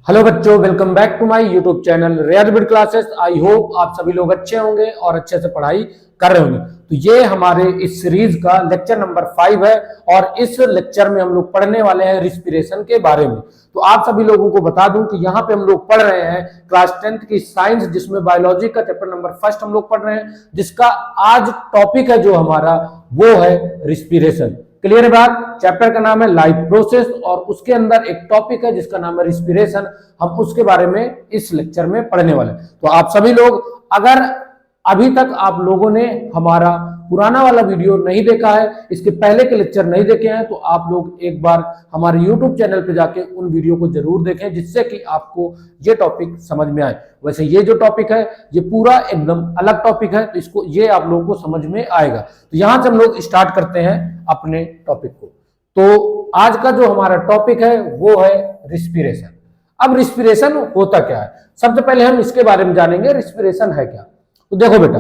Hello बच्चों, welcome back to my YouTube channel rare bit classes. I hope आप सभी लोग अच्छे होंगे और अच्छे से पढ़ाई कर रहे होंगे। तो ये हमारे इस सीरीज का लेक्चर नंबर 5 है और इस लेक्चर में हम लोग पढ़ने वाले हैं रिस्पिरेशन के बारे में। तो आप सभी लोगों को बता दूं कि यहाँ पे हम लोग पढ़ रहे हैं क्लास 10th की साइंस, जिसमें बायोलॉजी का चैप्टर नंबर 1 हम लोग पढ़ रहे हैं, जिसका आज टॉपिक है जो हमारा वो है रिस्पिरेशन। क्लियर है बात? चैप्टर का नाम है लाइफ प्रोसेस और उसके अंदर एक टॉपिक है जिसका नाम है रिस्पिरेशन। हम उसके बारे में इस लेक्चर में पढ़ने वाले हैं। तो आप सभी लोग, अगर अभी तक आप लोगों ने हमारा पुराना वाला वीडियो नहीं देखा है, इसके पहले के लेक्चर नहीं देखे हैं, तो आप लोग एक बार हमारे YouTube चैनल पे जाके उन वीडियो को जरूर देखें, जिससे कि आपको ये टॉपिक समझ में आए। वैसे ये जो टॉपिक है ये पूरा एकदम अलग टॉपिक है, तो इसको ये आप लोगों को समझ में आएगा। तो यहां से हम लोग स्टार्ट करते हैं अपने टॉपिक को। तो आज का जो हमारा टॉपिक है वो है रिस्पिरेशन। अब रिस्पिरेशन होता क्या है, सबसे पहले हम इसके बारे में जानेंगे रिस्पिरेशन है क्या। तो देखो बेटा,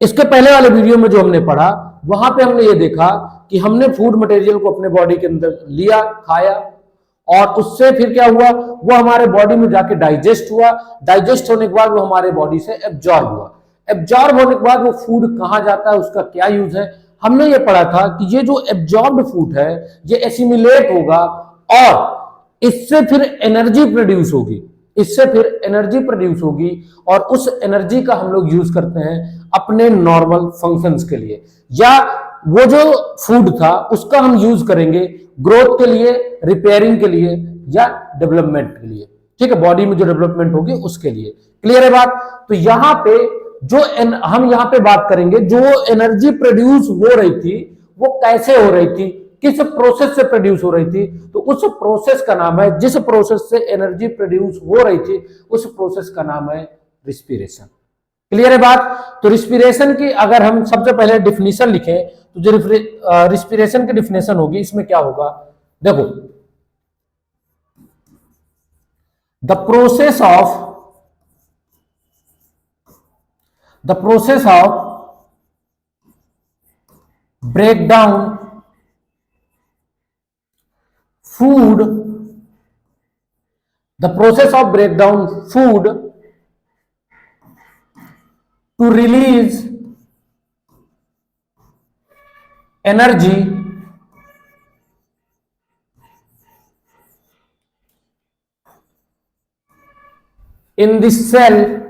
इसके पहले वाले वीडियो में जो हमने पढ़ा वहां पे हमने ये देखा कि हमने फूड मटेरियल को अपने बॉडी के अंदर लिया, खाया, और उससे फिर क्या हुआ, वो हमारे बॉडी में जाके डाइजेस्ट हुआ। डाइजेस्ट होने के बाद वो हमारे बॉडी से एब्जॉर्ब हुआ। एब्जॉर्ब होने के बाद वो फूड कहाँ जाता है, उसका क्या यूज है, हमने ये पढ़ा था कि ये जो एब्जॉर्ब्ड फूड है ये एसिमिलेट होगा और इससे फिर एनर्जी प्रोड्यूस होगी। इससे फिर एनर्जी प्रोड्यूस होगी और उस एनर्जी का हम लोग यूज करते हैं अपने नॉर्मल फंक्शंस के लिए, या वो जो फूड था उसका हम यूज करेंगे ग्रोथ के लिए, रिपेयरिंग के लिए या डेवलपमेंट के लिए। ठीक है, बॉडी में जो डेवलपमेंट होगी उसके लिए। क्लियर है बात? तो यहां पे जो हम यहां पे बात करेंगे, जो एनर्जी प्रोड्यूस हो रही थी वो कैसे हो रही थी, किस प्रोसेस से प्रोड्यूस हो रही थी, तो उस प्रोसेस का नाम है, जिस प्रोसेस से एनर्जी प्रोड्यूस हो रही थी उस प्रोसेस का नाम है रिस्पिरेशन। क्लियर है बात? तो रिस्पिरेशन की अगर हम सबसे पहले डिफिनेशन लिखें तो जो रिस्पिरेशन की डिफिनेशन होगी इसमें क्या होगा, देखो, the process of breakdown food, the process of breakdown food to release energy in the cell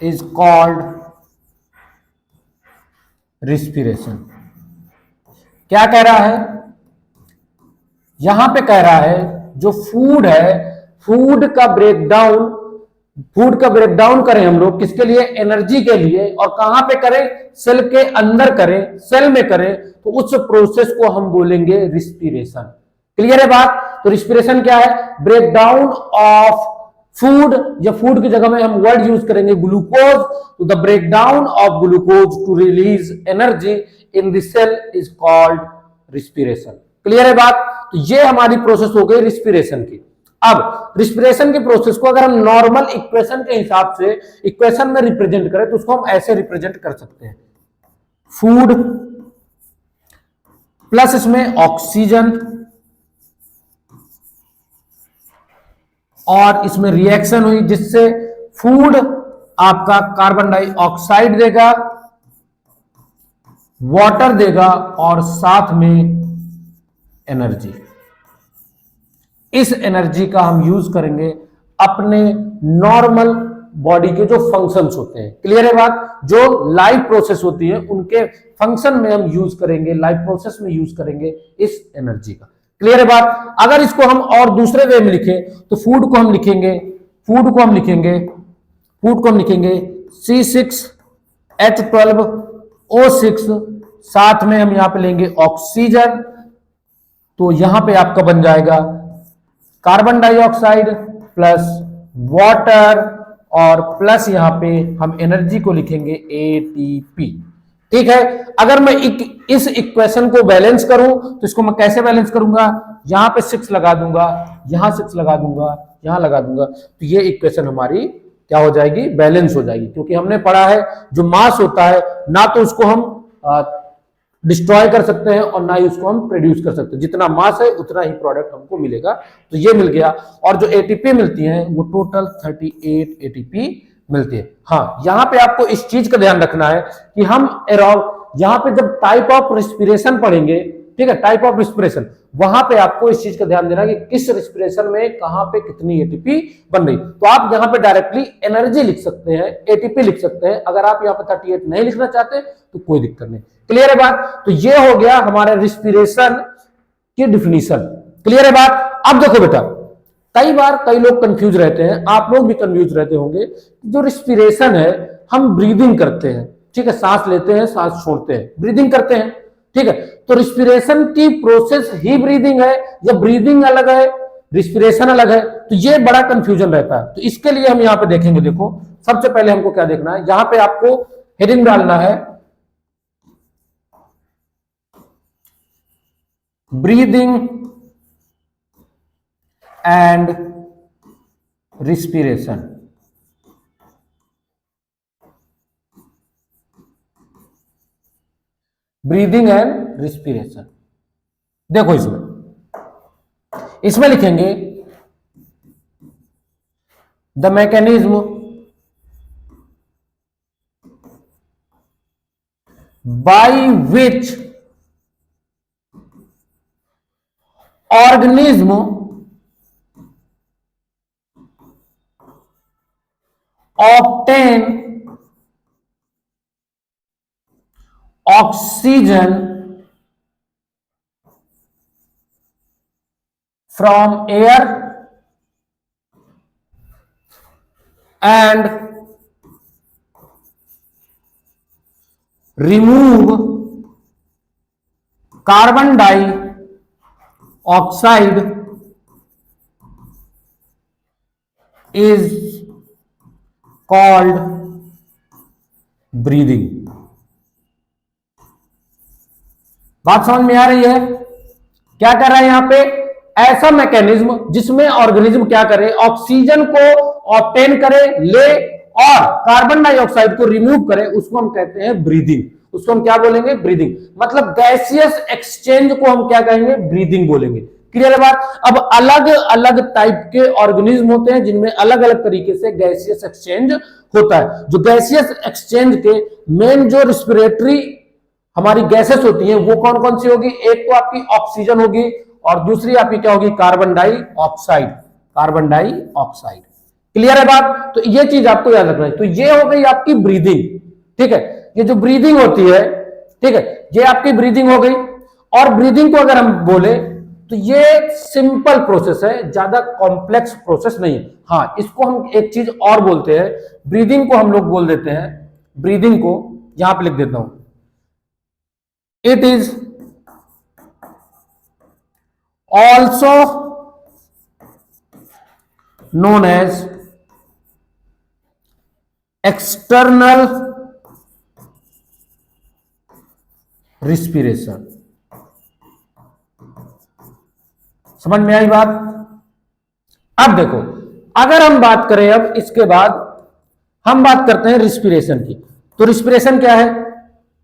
is called respiration. क्या कह रहा है, यहां पे कह रहा है जो फूड है, फूड का ब्रेकडाउन करें हम लोग किसके लिए, एनर्जी के लिए, और कहां पे करें, सेल के अंदर करें, सेल में करें, तो उस प्रोसेस को हम बोलेंगे रिस्पिरेशन। क्लियर है बात? तो रिस्पिरेशन क्या है, ब्रेकडाउन ऑफ फूड, या फूड की जगह में हम वर्ड यूज करेंगे ग्लूकोज, तो the breakdown of glucose to release energy in the cell is called respiration. Clear है बात? तो ये हमारी प्रोसेस हो गई रिस्पिरेशन की। अब रिस्पिरेशन की प्रोसेस को अगर हम नॉर्मल इक्वेशन के हिसाब से इक्वेशन में रिप्रेजेंट करें तो उसको हम ऐसे रिप्रेजेंट कर सकते हैं, फूड प्लस इसमें ऑक्सीजन और इसमें रिएक्शन हुई जिससे फूड आपका कार्बन डाइऑक्साइड देगा, वाटर देगा और साथ में एनर्जी। इस एनर्जी का हम यूज करेंगे अपने नॉर्मल बॉडी के जो फंक्शंस होते हैं। क्लियर है बात? जो लाइफ प्रोसेस होती है उनके फंक्शन में हम यूज करेंगे, लाइफ प्रोसेस में यूज करेंगे इस एनर्जी का। क्लियर है बात? अगर इसको हम और दूसरे वे में लिखें तो फूड को हम लिखेंगे C6H12O6, साथ में हम यहां पे लेंगे ऑक्सीजन, तो यहां पे आपका बन जाएगा कार्बन डाइऑक्साइड प्लस वाटर और प्लस यहां पे हम एनर्जी को लिखेंगे ATP। ठीक है, अगर मैं इस इक्वेशन को बैलेंस करूं तो इसको मैं कैसे बैलेंस करूंगा, यहां पे 6 लगा दूंगा, यहां 6 लगा दूंगा, यहां लगा दूंगा, तो ये इक्वेशन हमारी क्या हो जाएगी, बैलेंस हो जाएगी। क्योंकि हमने पढ़ा है जो मास होता है ना तो उसको हम डिस्ट्रॉय कर सकते हैं और ना ही उसको हम प्रोड्यूस कर सकते हैं। जितना मास है उतना ही प्रोडक्ट हमको मिलेगा। तो ये मिल गया। और जो एटीपी मिलती है वो टोटल 38 एटीपी मिलती है। हाँ, यहां पे आपको इस चीज का ध्यान रखना है कि हम यहां पे जब टाइप ऑफ रिस्पिरेशन पढ़ेंगे, ठीक है, टाइप ऑफ रिस्पिरेशन, वहां पे आपको इस चीज का ध्यान देना कि किस रिस्पिरेशन में कहां पे कितनी एटीपी बन रही। तो आप यहां पे डायरेक्टली एनर्जी लिख सकते हैं, एटीपी लिख सकते हैं। अगर आप यहां पे 38 नहीं लिखना चाहते तो कोई दिक्कत नहीं। क्लियर है बात? तो ये हो गया हमारा रिस्पिरेशन की डिफिनीशन। क्लियर है बात? अब देखो बेटा, कई बार कई लोग कंफ्यूज रहते हैं, आप लोग भी कंफ्यूज रहते होंगे। जो रिस्पिरेशन है, हम ब्रीदिंग करते हैं, ठीक है, सांस लेते हैं, सांस छोड़ते हैं, ब्रीदिंग करते हैं, ठीक है। तो रिस्पिरेशन की प्रोसेस ही ब्रीदिंग है या ब्रीदिंग अलग है, रिस्पिरेशन अलग है? तो ये बड़ा कंफ्यूजन रहता है। तो इसके लिए हम यहां पे देखेंगे। देखो, सबसे पहले हमको क्या देखना है, यहां पे आपको हेडिंग डालना है breathing and respiration. Breathing and respiration. देखो इसमें लिखेंगे the mechanism by which organism obtain oxygen from air and remove carbon dioxide is called breathing। बात समझ में आ रही है? क्या कर रहा है यहां पे? ऐसा मैकेनिज्म जिसमें ऑर्गेनिज्म क्या करे, ऑक्सीजन को ऑब्टेन करे, ले, और कार्बन डाइऑक्साइड को रिमूव करे, उसको हम कहते हैं ब्रीदिंग। उसको हम क्या बोलेंगे? ब्रीदिंग। मतलब गैसियस एक्सचेंज को हम क्या कहेंगे? ब्रीदिंग बोलेंगे। क्लियर है बात? अब अलग अलग टाइप के ऑर्गेनिज्म होते हैं जिनमें अलग अलग तरीके से गैसियस एक्सचेंज होता है। जो गैसियस एक्सचेंज के मेन जो रिस्पिरेटरी हमारी गैसेस होती हैं वो कौन कौन सी होगी? एक तो आपकी ऑक्सीजन होगी और दूसरी आपकी क्या होगी? Carbon dioxide. Carbon dioxide. Clear है बात? तो ये चीज आपको याद रखना है। तो ये हो गई आपकी ब्रीदिंग, ठीक है। ये जो ब्रीदिंग होती है, ठीक है, ये आपकी ब्रीदिंग हो गई। और ब्रीदिंग को अगर हम बोले तो ये सिंपल प्रोसेस है, ज्यादा कॉम्प्लेक्स प्रोसेस नहीं है। हाँ, इसको हम एक चीज और बोलते हैं, ब्रीदिंग को हम लोग बोल देते हैं, ब्रीदिंग को यहां पे लिख देता हूं, it is also known as external respiration। समझ में आई बात? अब देखो, अगर हम बात करें, अब इसके बाद हम बात करते हैं रिस्पिरेशन की। तो रिस्पिरेशन क्या है?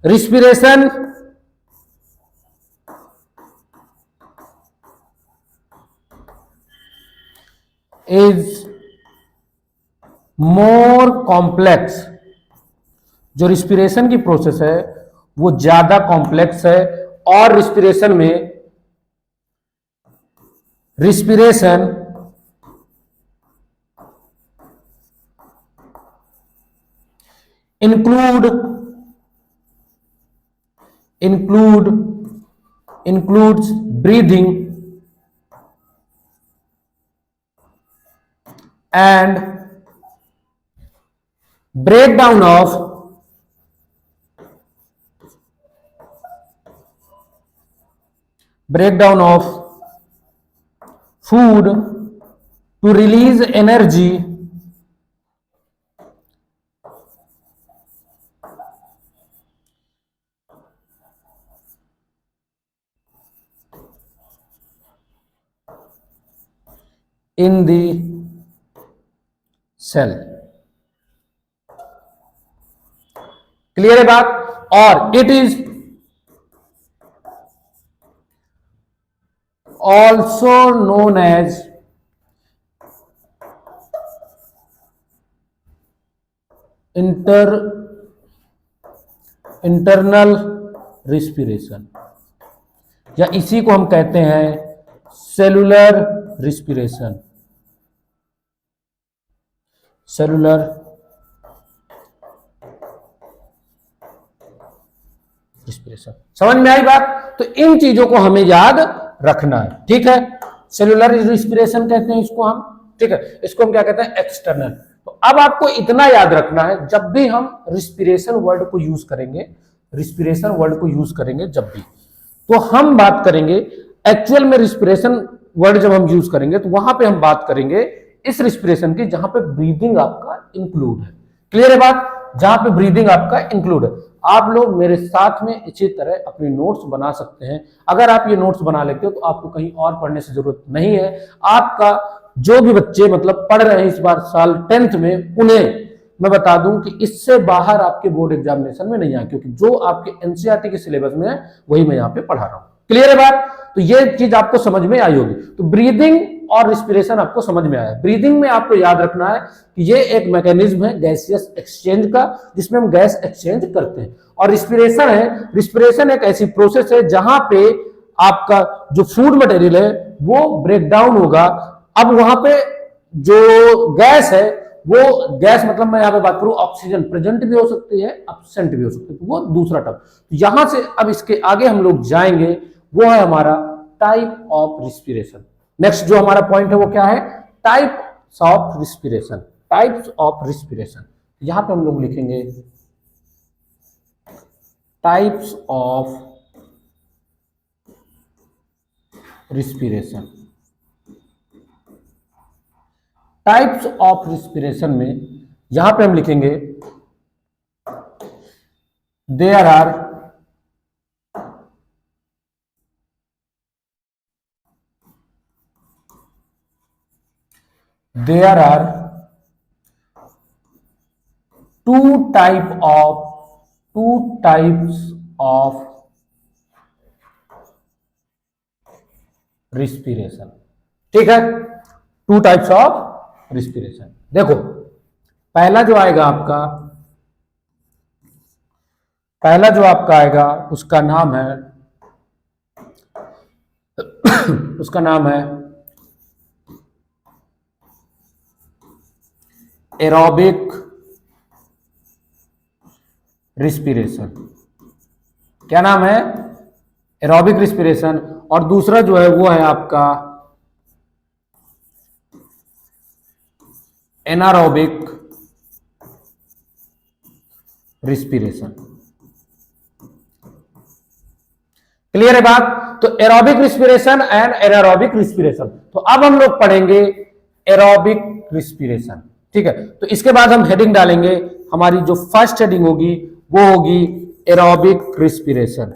Respiration is more complex. जो रिस्पिरेशन की प्रोसेस है वो ज्यादा कॉम्प्लेक्स है। और रिस्पिरेशन में respiration includes breathing and breakdown of food to release energy in the cell। Clear है बात? और it is also known as internal respiration, या इसी को हम कहते हैं सेलुलर रिस्पिरेशन। सेलुलर रिस्पिरेशन, समझ में आई बात? तो इन चीजों को हमें याद रखना है, ठीक है। सेलुलर रिस्पिरेशन कहते हैं इसको हम, ठीक है। इसको हम क्या कहते हैं? एक्सटर्नल। तो अब आपको इतना याद रखना है, जब भी हम रिस्पिरेशन वर्ड को यूज करेंगे, रिस्पिरेशन वर्ड को यूज करेंगे जब भी, तो हम बात करेंगे एक्चुअल में रिस्पिरेशन वर्ड जब हम यूज करेंगे तो वहां पे हम बात करेंगे इस रिस्पिरेशन की जहां पे ब्रीदिंग आपका इंक्लूड है। क्लियर है बात? जहां पे ब्रीदिंग आपका इंक्लूड है। आप लोग मेरे साथ में इसी तरह अपनी नोट्स बना सकते हैं। अगर आप ये नोट्स बना लेते हो तो आपको कहीं और पढ़ने से जरूरत नहीं है। आपका जो भी बच्चे मतलब पढ़ रहे हैं इस बार साल 10th में, उन्हें मैं बता दूं कि इससे बाहर आपके बोर्ड एग्जामिनेशन में नहीं आए, क्योंकि जो आपके एनसीईआरटी के सिलेबस में है वही मैं यहाँ पे पढ़ा रहा हूं। क्लियर है बात? तो ये चीज आपको समझ में आई होगी। तो ब्रीदिंग और रिस्पिरेशन आपको समझ में आया। ब्रीदिंग में आपको याद रखना है कि ये एक मैकेनिज्म है गैसियस एक्सचेंज का, जिसमें हम गैस एक्सचेंज करते हैं। और रिस्पिरेशन है, रिस्पिरेशन एक ऐसी प्रोसेस है जहां पे आपका जो फूड मटेरियल है वो ब्रेक डाउन होगा। अब वहां पे जो गैस है, वो गैस मतलब मैं यहां पे बात करूं ऑक्सीजन प्रेजेंट भी हो सकती है, एब्सेंट भी हो सकती है, तो वो दूसरा टर्म। तो यहां से अब इसके आगे हम लोग जाएंगे, वो है हमारा टाइप ऑफ रिस्पिरेशन। नेक्स्ट जो हमारा पॉइंट है वो क्या है? Types of respiration. Types of respiration, यहां पे हम लोग लिखेंगे types of respiration. Types of respiration में यहां पे हम लिखेंगे there are two types of respiration। ठीक है, टू टाइप्स ऑफ रिस्पिरेशन। देखो पहला जो आपका आएगा उसका नाम है एरोबिक रिस्पिरेशन। क्या नाम है? Aerobic respiration. और दूसरा जो है वो है आपका एनारोबिक रिस्पिरेशन। क्लियर है बात? तो aerobic respiration and anaerobic respiration. तो अब हम लोग पढ़ेंगे एरोबिक रिस्पिरेशन। ठीक है, तो इसके बाद हम हेडिंग डालेंगे, हमारी जो फर्स्ट हेडिंग होगी वो होगी aerobic respiration.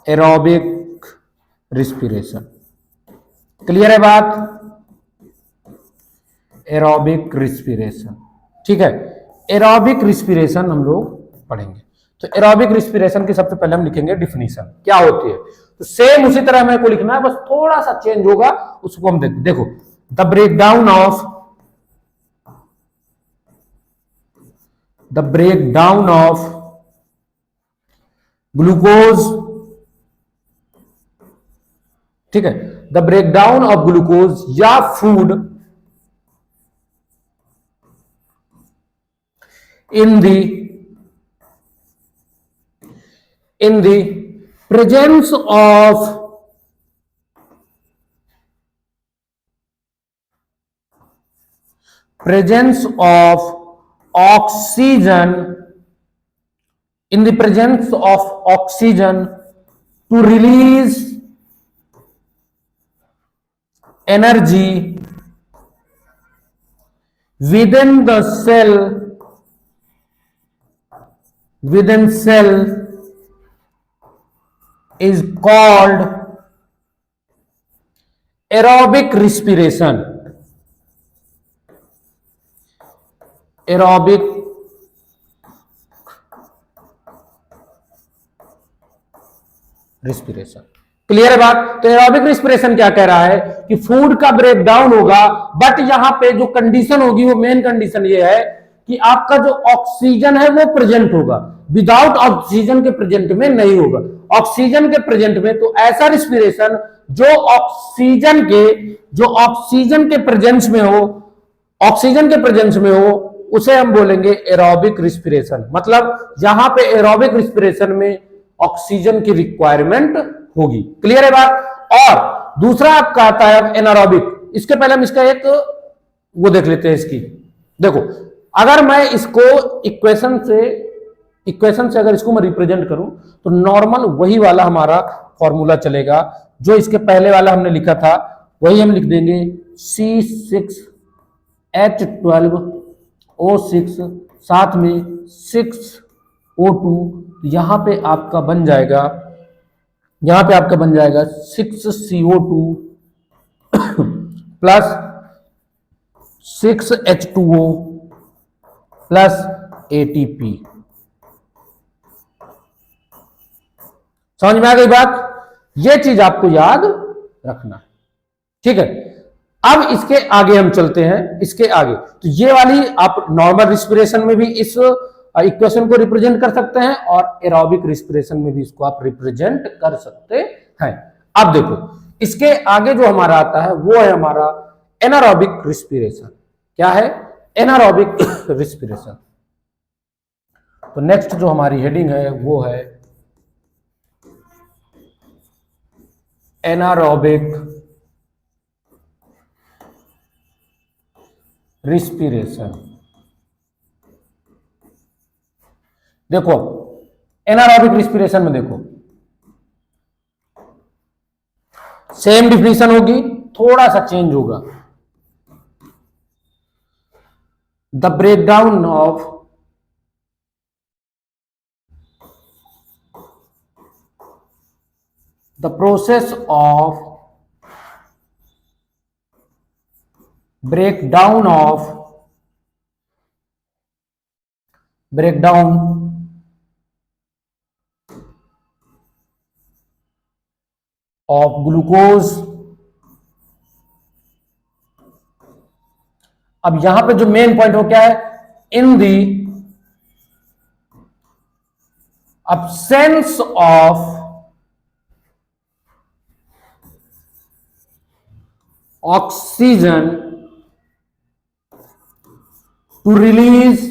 Aerobic respiration. Clear है बात? Aerobic respiration. ठीक है, एरोबिक रिस्पिरेशन हम लोग पढ़ेंगे। तो एरोबिक रिस्पिरेशन की सबसे पहले हम लिखेंगे डिफिनीशन, क्या होती है। तो सेम उसी तरह मेरे को लिखना है, बस थोड़ा सा चेंज होगा, उसको हम देखो द ब्रेकडाउन ऑफ ग्लूकोज। ठीक है, द ब्रेकडाउन ऑफ ग्लूकोज या food in the presence of oxygen, in the presence of oxygen to release energy within the cell is called aerobic respiration। aerobic respiration। Clear है बात। तो aerobic respiration क्या कह रहा है कि फूड का ब्रेक डाउन होगा, बट यहां पे जो कंडीशन होगी वो मेन कंडीशन ये है कि आपका जो ऑक्सीजन है वो प्रेजेंट होगा, विदाउट ऑक्सीजन के प्रेजेंट में नहीं होगा। ऑक्सीजन के प्रेजेंट में तो ऐसा रिस्पिरेशन जो ऑक्सीजन के प्रेजेंस में हो, ऑक्सीजन के प्रेजेंस में हो, उसे हम बोलेंगे एरोबिक रिस्पिरेशन। मतलब यहां पे एरोबिक रिस्पिरेशन में ऑक्सीजन की रिक्वायरमेंट होगी। क्लियर है बात। और दूसरा आपका आता है एनारोबिक। इसके पहले हम इसका एक वो देख लेते हैं। इसकी देखो, अगर मैं इसको इक्वेशन से अगर इसको मैं रिप्रेजेंट करूं तो नॉर्मल वही वाला हमारा फॉर्मूला चलेगा जो इसके पहले वाला हमने लिखा था, वही हम लिख देंगे C6H12O6 साथ में 6O2। यहां पे आपका बन जाएगा 6CO2 plus 6H2O plus ATP। समझ में आ गई बात। यह चीज आपको याद रखना है, ठीक है। अब इसके आगे हम चलते हैं। इसके आगे तो ये वाली आप नॉर्मल रिस्पिरेशन में भी इस इक्वेशन को रिप्रेजेंट कर सकते हैं और एरोबिक रिस्पिरेशन में भी इसको आप रिप्रेजेंट कर सकते हैं। अब देखो, इसके आगे जो हमारा आता है वो है हमारा एनारोबिक रिस्पिरेशन। क्या है? Anaerobic respiration. तो नेक्स्ट जो हमारी हेडिंग है वो है एनारोबिक रिस्पिरेशन। देखो, एनारोबिक रिस्पिरेशन में देखो सेम डिफिनीशन होगी, थोड़ा सा चेंज होगा। The breakdown of the process of breakdown of glucose। अब यहां पे जो मेन पॉइंट हो क्या है, in the absence of oxygen to release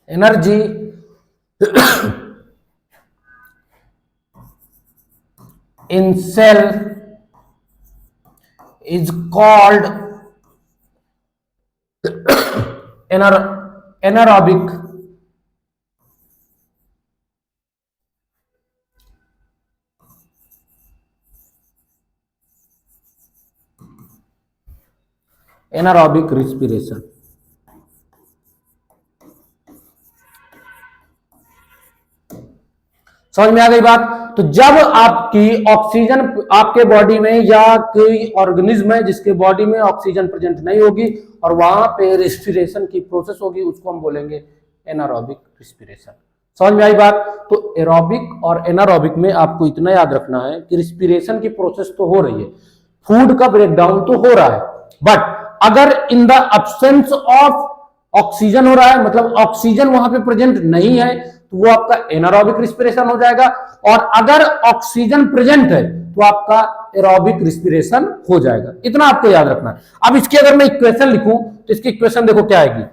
energy in cell is called anaerobic respiration। समझ में आ गई बात। तो जब आपकी ऑक्सीजन आपके बॉडी में या कोई ऑर्गेनिज्म है जिसके बॉडी में ऑक्सीजन प्रेजेंट नहीं होगी और वहां पे रेस्पिरेशन की प्रोसेस होगी, उसको हम बोलेंगे एनारोबिक रिस्पिरेशन। समझ में आई बात। तो एरोबिक और एनारोबिक में आपको इतना याद रखना है कि रिस्पिरेशन की प्रोसेस तो हो रही है, फूड का ब्रेकडाउन तो हो रहा है, बट अगर in the absence of oxygen हो रहा है, मतलब ऑक्सीजन वहां पे प्रेजेंट नहीं है, तो वो आपका एनारोबिक रिस्पिरेशन हो जाएगा। और अगर ऑक्सीजन प्रेजेंट है तो आपका एरोबिक रिस्पिरेशन हो जाएगा। इतना आपको याद रखना है। अब इसकी अगर मैं इक्वेशन लिखूं तो इसकी इक्वेशन देखो क्या आएगी,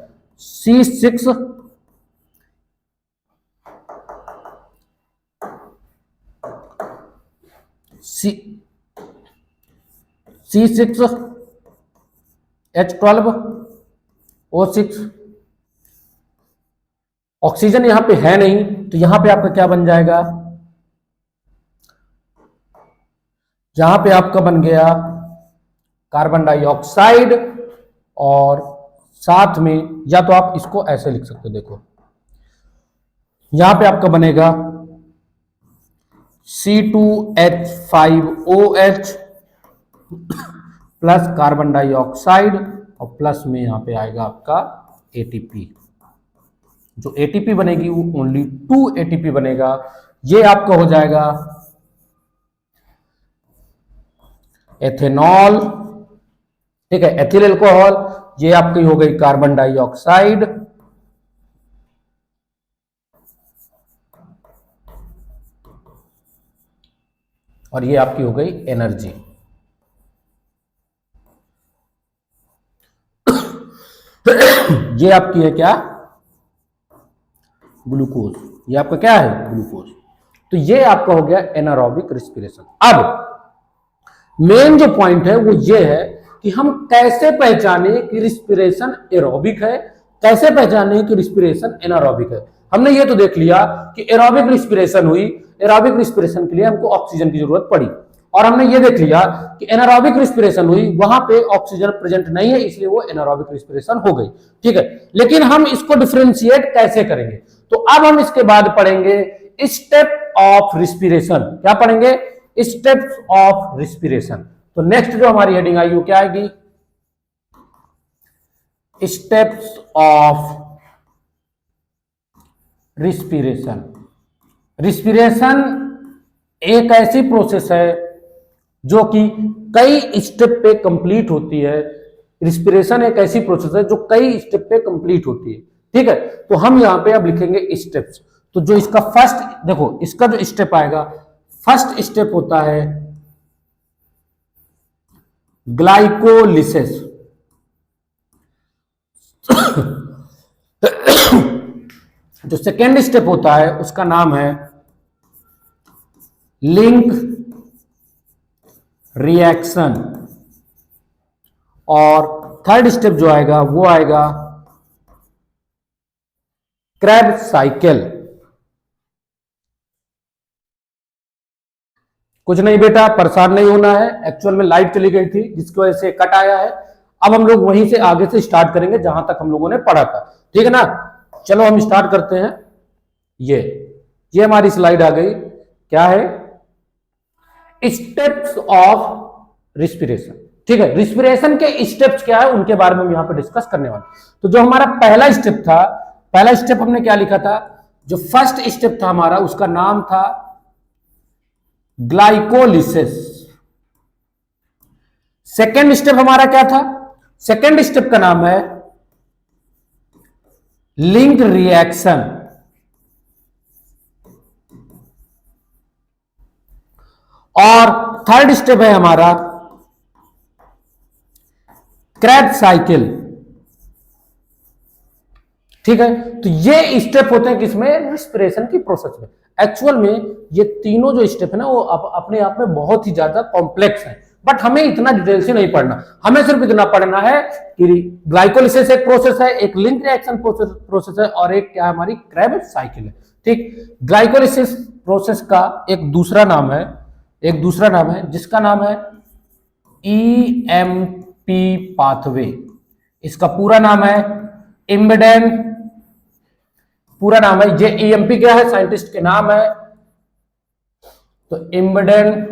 C6H12O6। ऑक्सीजन यहां पे है नहीं तो यहां पे आपका क्या बन जाएगा, यहां पे आपका बन गया कार्बन डाइऑक्साइड और साथ में, या तो आप इसको ऐसे लिख सकते हो, देखो यहां पे आपका बनेगा C2H5OH प्लस कार्बन डाइऑक्साइड और प्लस में यहां पे आएगा आपका ATP। जो एटीपी बनेगी वो ओनली 2 एटीपी बनेगा। ये आपका हो जाएगा एथेनॉल, ठीक है, एथिल अल्कोहल। ये आपकी हो गई कार्बन डाइऑक्साइड, और ये आपकी हो गई एनर्जी। ये आपकी है क्या, ग्लूकोज। ये आपका क्या है, ग्लूकोज। तो ये आपका हो गया एनारोबिक रिस्पिरेशन। अब मेन जो पॉइंट है वो ये है कि हम कैसे पहचाने कि रिस्पिरेशन एरोबिक है, कैसे पहचाने कि रिस्पिरेशन एनारोबिक है। हमने ये तो देख लिया कि एरोबिक रिस्पिरेशन हुई, एरोबिक रिस्पिरेशन के लिए हमको ऑक्सीजन की जरूरत पड़ी, और हमने ये देख लिया कि एनारोबिक रिस्पिरेशन हुई, वहां पे ऑक्सीजन प्रेजेंट नहीं है, इसलिए वो एनारोबिक रिस्पिरेशन हो गई, ठीक है। लेकिन हम इसको डिफरेंशिएट कैसे करेंगे, तो अब हम इसके बाद पढ़ेंगे स्टेप ऑफ रिस्पिरेशन। क्या पढ़ेंगे, स्टेप्स ऑफ रिस्पिरेशन। तो नेक्स्ट जो हमारी हेडिंग आई वो क्या आएगी, स्टेप्स ऑफ रिस्पिरेशन। रिस्पिरेशन एक ऐसी प्रोसेस है जो कि कई स्टेप पे कंप्लीट होती है। रिस्पिरेशन एक ऐसी प्रोसेस है जो कई स्टेप पे कंप्लीट होती है, ठीक है। तो हम यहां पे अब लिखेंगे स्टेप्स। तो जो इसका फर्स्ट, देखो इसका जो स्टेप आएगा, फर्स्ट स्टेप होता है ग्लाइकोलिसिस। जो सेकेंड स्टेप होता है उसका नाम है लिंक रिएक्शन, और थर्ड स्टेप जो आएगा वो आएगा क्रेब्स साइकिल। कुछ नहीं बेटा, परेशान नहीं होना है। एक्चुअल में लाइट चली गई थी जिसकी वजह से कट आया है। अब हम लोग वहीं से आगे से स्टार्ट करेंगे जहां तक हम लोगों ने पढ़ा था, ठीक है ना। चलो हम स्टार्ट करते हैं। ये हमारी स्लाइड आ गई। क्या है, स्टेप्स ऑफ रिस्पिरेशन, ठीक है। रिस्पिरेशन के स्टेप्स क्या है उनके बारे में हम यहां पर डिस्कस करने वाले। तो जो हमारा पहला स्टेप था, पहला स्टेप हमने क्या लिखा था, जो फर्स्ट स्टेप था हमारा उसका नाम था ग्लाइकोलिसिस। सेकेंड स्टेप हमारा क्या था, सेकेंड स्टेप का नाम है लिंक रिएक्शन, और थर्ड स्टेप है हमारा क्रेब्स साइकिल, ठीक है। तो ये स्टेप होते हैं किसमें, रिस्पिरेशन की प्रोसेस में। एक्चुअल में ये तीनों जो स्टेप है ना वो अपने आप में बहुत ही ज्यादा कॉम्प्लेक्स है, बट हमें इतना डिटेल से नहीं पढ़ना। हमें सिर्फ इतना पढ़ना है कि ग्लाइकोलिसिस एक प्रोसेस है, एक लिंक रिएक्शन प्रोसेस है, और एक क्या हमारी क्रेब्स साइकिल है, ठीक। ग्लाइकोलिसिस प्रोसेस का एक दूसरा नाम है जिसका नाम है EMP पाथवे। इसका पूरा नाम है इम्बेडेन, पूरा नाम है ये। EMP क्या है, साइंटिस्ट के नाम है, तो इम्बेडेन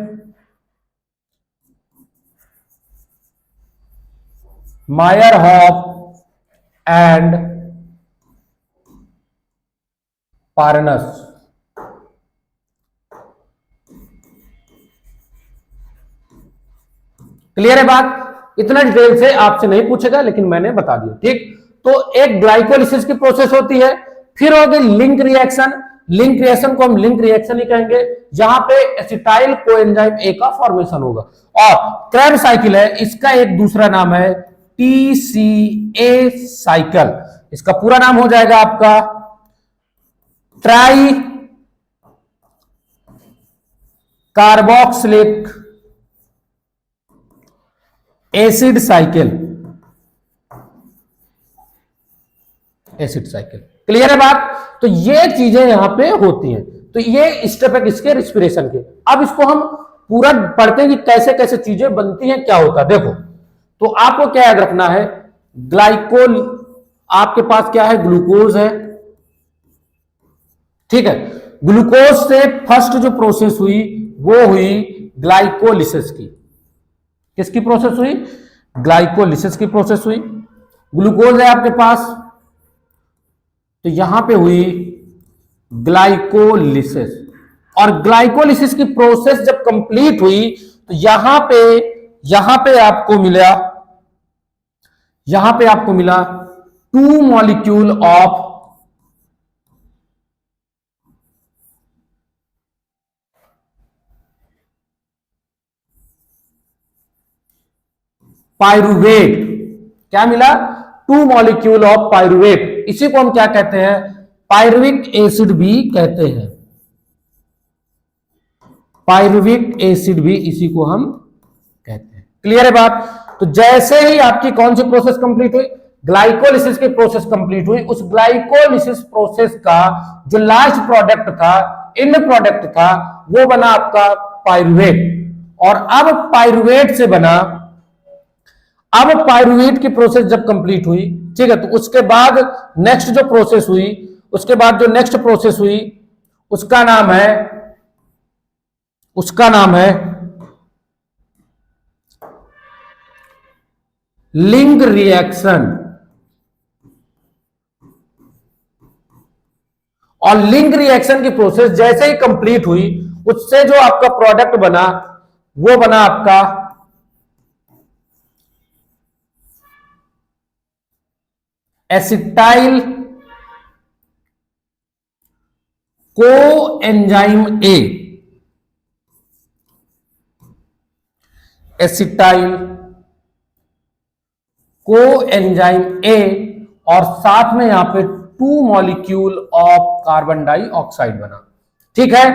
मायरहॉफ एंड पार्नस। क्लियर है बात, इतना डिटेल से आपसे नहीं पूछेगा लेकिन मैंने बता दिया, ठीक। तो एक ग्लाइकोलिसिस की प्रोसेस होती है, फिर होगी लिंक रिएक्शन। लिंक रिएक्शन को हम लिंक रिएक्शन ही कहेंगे, जहां पे एसिटाइल कोएंजाइम ए का फॉर्मेशन होगा। और क्रेब्स साइकिल है, इसका एक दूसरा नाम है TCA साइकिल। इसका पूरा नाम हो जाएगा आपका try carboxylic acid cycle, acid cycle. Clear है बात। तो ये चीजें यहां पे होती हैं। तो ये स्टेप है किसके, रिस्पिरेशन के। अब इसको हम पूरा पढ़ते हैं कि कैसे कैसे चीजें बनती हैं, क्या होता है। देखो, तो आपको क्या याद रखना है, ग्लाइकोल, आपके पास क्या है, ग्लूकोज है, ठीक है। ग्लूकोज से फर्स्ट जो प्रोसेस हुई वो हुई ग्लाइकोलिसिस की। किसकी प्रोसेस हुई, ग्लाइकोलिसिस की प्रोसेस हुई। ग्लूकोज है आपके पास, तो यहां पे हुई ग्लाइकोलिसिस, और ग्लाइकोलिसिस की प्रोसेस जब कंप्लीट हुई तो यहां पे आपको मिला 2 मॉलिक्यूल ऑफ पायरुवेट। क्या मिला? 2 मॉलिक्यूल ऑफ पायरुवेट। इसी को हम क्या कहते हैं? पायरुविक एसिड भी कहते हैं। पायरुविक एसिड भी इसी को हम कहते हैं। क्लियर है बात? तो जैसे ही आपकी कौन सी प्रोसेस कंप्लीट हुई? ग्लाइकोलिसिस की प्रोसेस कंप्लीट हुई। उस ग्लाइकोलिसिस प्रोसेस का जो लास्ट प्रोडक्ट था, एंड प्रोडक्ट था, वो बना आपका पायरुवेट। और अब पायरुवेट की प्रोसेस जब कंप्लीट हुई, ठीक है, तो उसके बाद नेक्स्ट प्रोसेस हुई उसका नाम है लिंक रिएक्शन। और लिंक रिएक्शन की प्रोसेस जैसे ही कंप्लीट हुई, उससे जो आपका प्रोडक्ट बना वो बना आपका acetyl coenzyme A. Acetyl coenzyme A, और साथ में यहां पे 2 मॉलिक्यूल ऑफ कार्बन डाइऑक्साइड बना। ठीक है,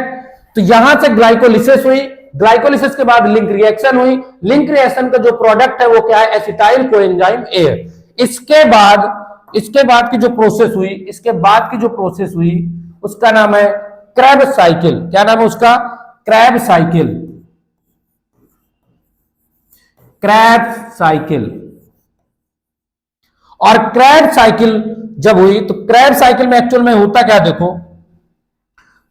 तो यहां से ग्लाइकोलिसिस हुई। ग्लाइकोलिसिस के बाद लिंक रिएक्शन हुई। लिंक रिएक्शन का जो प्रोडक्ट है वो क्या है? एसिटाइल कोएंजाइम ए है। इसके बाद की जो प्रोसेस हुई उसका नाम है क्रेब्स साइकिल। क्या नाम है उसका? Krebs cycle. और क्रेब्स साइकिल जब हुई तो क्रेब्स साइकिल में एक्चुअल में होता क्या? देखो,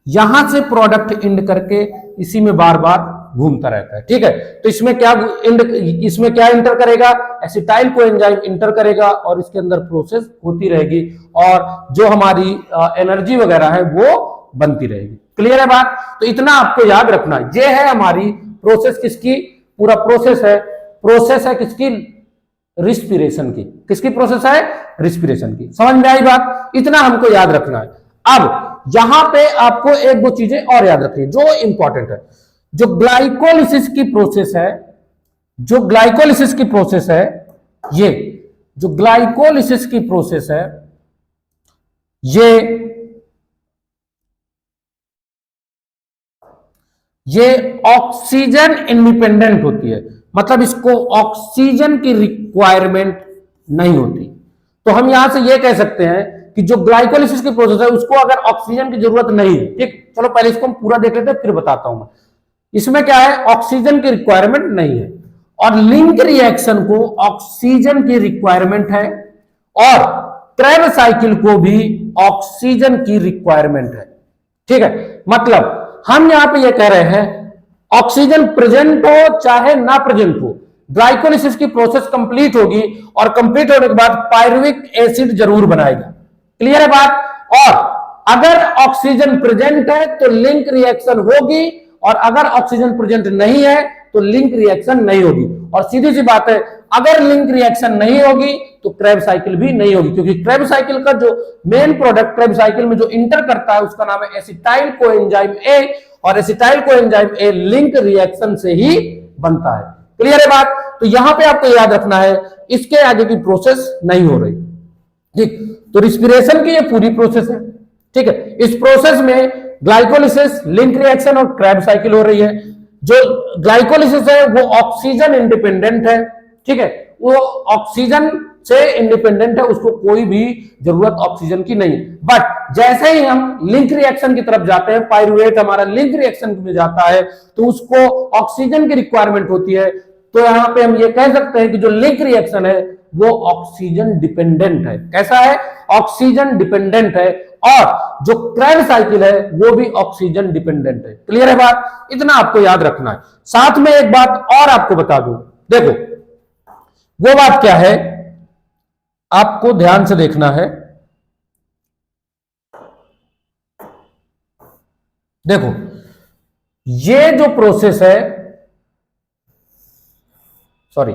यहां से प्रोडक्ट इंड करके इसी में बार बार घूमता रहता है। ठीक है, तो इसमें क्या इंटर करेगा? एसिटाइल कोएंजाइम इंटर करेगा, और इसके अंदर प्रोसेस होती रहेगी, और जो हमारी एनर्जी वगैरह है वो बनती रहेगी। क्लियर है बात? तो इतना आपको याद रखना है। ये है हमारी प्रोसेस किसकी? पूरा प्रोसेस है किसकी? रिस्पिरेशन की। किसकी प्रोसेस है? रिस्पिरेशन की। समझ में आई बात? इतना हमको याद रखना है। अब यहां पे आपको एक दो चीजें और याद रखनी जो इंपॉर्टेंट है। जो ग्लाइकोलिसिस की प्रोसेस है, ये जो ग्लाइकोलिसिस की प्रोसेस है, ये ऑक्सीजन इंडिपेंडेंट होती है। मतलब इसको ऑक्सीजन की रिक्वायरमेंट नहीं होती। तो हम यहां से ये कह सकते हैं कि जो ग्लाइकोलिसिस की प्रोसेस है उसको अगर ऑक्सीजन की जरूरत नहीं है, ठीक, चलो पहले इसको हम पूरा देख लेते हैं फिर बताता हूं मैं। इसमें क्या है? ऑक्सीजन की रिक्वायरमेंट नहीं है, और लिंक रिएक्शन को ऑक्सीजन की रिक्वायरमेंट है, और क्रेब्स साइकिल को भी ऑक्सीजन की रिक्वायरमेंट है। ठीक है, मतलब हम यहां पे ये कह रहे हैं ऑक्सीजन प्रेजेंट हो चाहे ना प्रेजेंट हो, ग्लाइकोलिसिस की प्रोसेस कंप्लीट होगी, और कंप्लीट होने के बाद पायरुविक एसिड जरूर बनाएगा। क्लियर है बात? और अगर ऑक्सीजन प्रेजेंट है तो लिंक रिएक्शन होगी, और अगर ऑक्सीजन प्रेजेंट नहीं है तो लिंक रिएक्शन नहीं होगी। और सीधी सी बात है, अगर लिंक रिएक्शन नहीं होगी तो क्रेब्स साइकिल भी नहीं होगी, क्योंकि क्रेब्स साइकिल का जो मेन प्रोडक्ट क्रेब्स साइकिल में जो इंटर करता है उसका नाम है एसिटाइल कोएंजाइम ए, और acetyl coenzyme A link reaction से ही बनता है। क्लियर है बात? तो यहां पे आपको याद रखना है इसके आगे की प्रोसेस नहीं हो रही। ठीक, तो रिस्पिरेशन की ये पूरी प्रोसेस है। ठीक है, इस प्रोसेस में ग्लाइकोलिसिस, लिंक रिएक्शन और क्रेब्स साइकिल हो रही है। जो ग्लाइकोलिसिस है वो ऑक्सीजन इंडिपेंडेंट है। ठीक है, वो ऑक्सीजन से इंडिपेंडेंट है, उसको कोई भी जरूरत ऑक्सीजन की नहीं। बट जैसे ही हम लिंक रिएक्शन की तरफ जाते हैं, पायरुवेट हमारा लिंक रिएक्शन में जाता है, तो उसको ऑक्सीजन की रिक्वायरमेंट होती है। तो यहां पे हम ये कह सकते हैं कि जो लिंक रिएक्शन है वो ऑक्सीजन डिपेंडेंट है। कैसा है? ऑक्सीजन डिपेंडेंट है। और जो क्रेब्स साइकिल है वो भी ऑक्सीजन डिपेंडेंट है। क्लियर है बात? इतना आपको याद रखना है। साथ में एक बात और आपको बता दूं, देखो वो बात क्या है, आपको ध्यान से देखना है। देखो ये जो प्रोसेस है, सॉरी,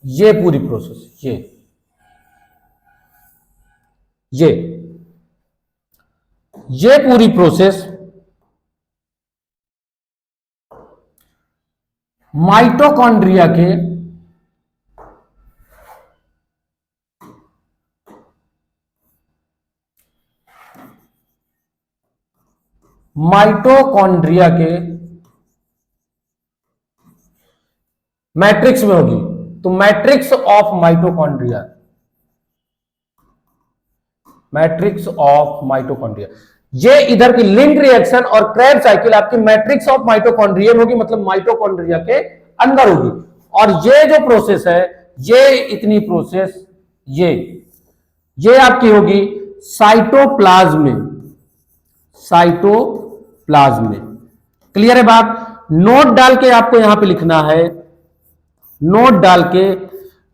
ये पूरी प्रोसेस, ये पूरी प्रोसेस माइटोकॉन्ड्रिया के मैट्रिक्स में होगी। तो मैट्रिक्स ऑफ माइटोकॉन्ड्रिया, ये इधर की लिंक रिएक्शन और क्रेब साइकिल आपकी मैट्रिक्स ऑफ माइटोकॉन्ड्रिया में होगी, मतलब माइटोकॉन्ड्रिया के अंदर होगी। और ये जो प्रोसेस है, ये इतनी प्रोसेस ये आपकी होगी साइटोप्लाज्म में। क्लियर है बात? नोट डाल के आपको यहां पे लिखना है, नोट डाल के,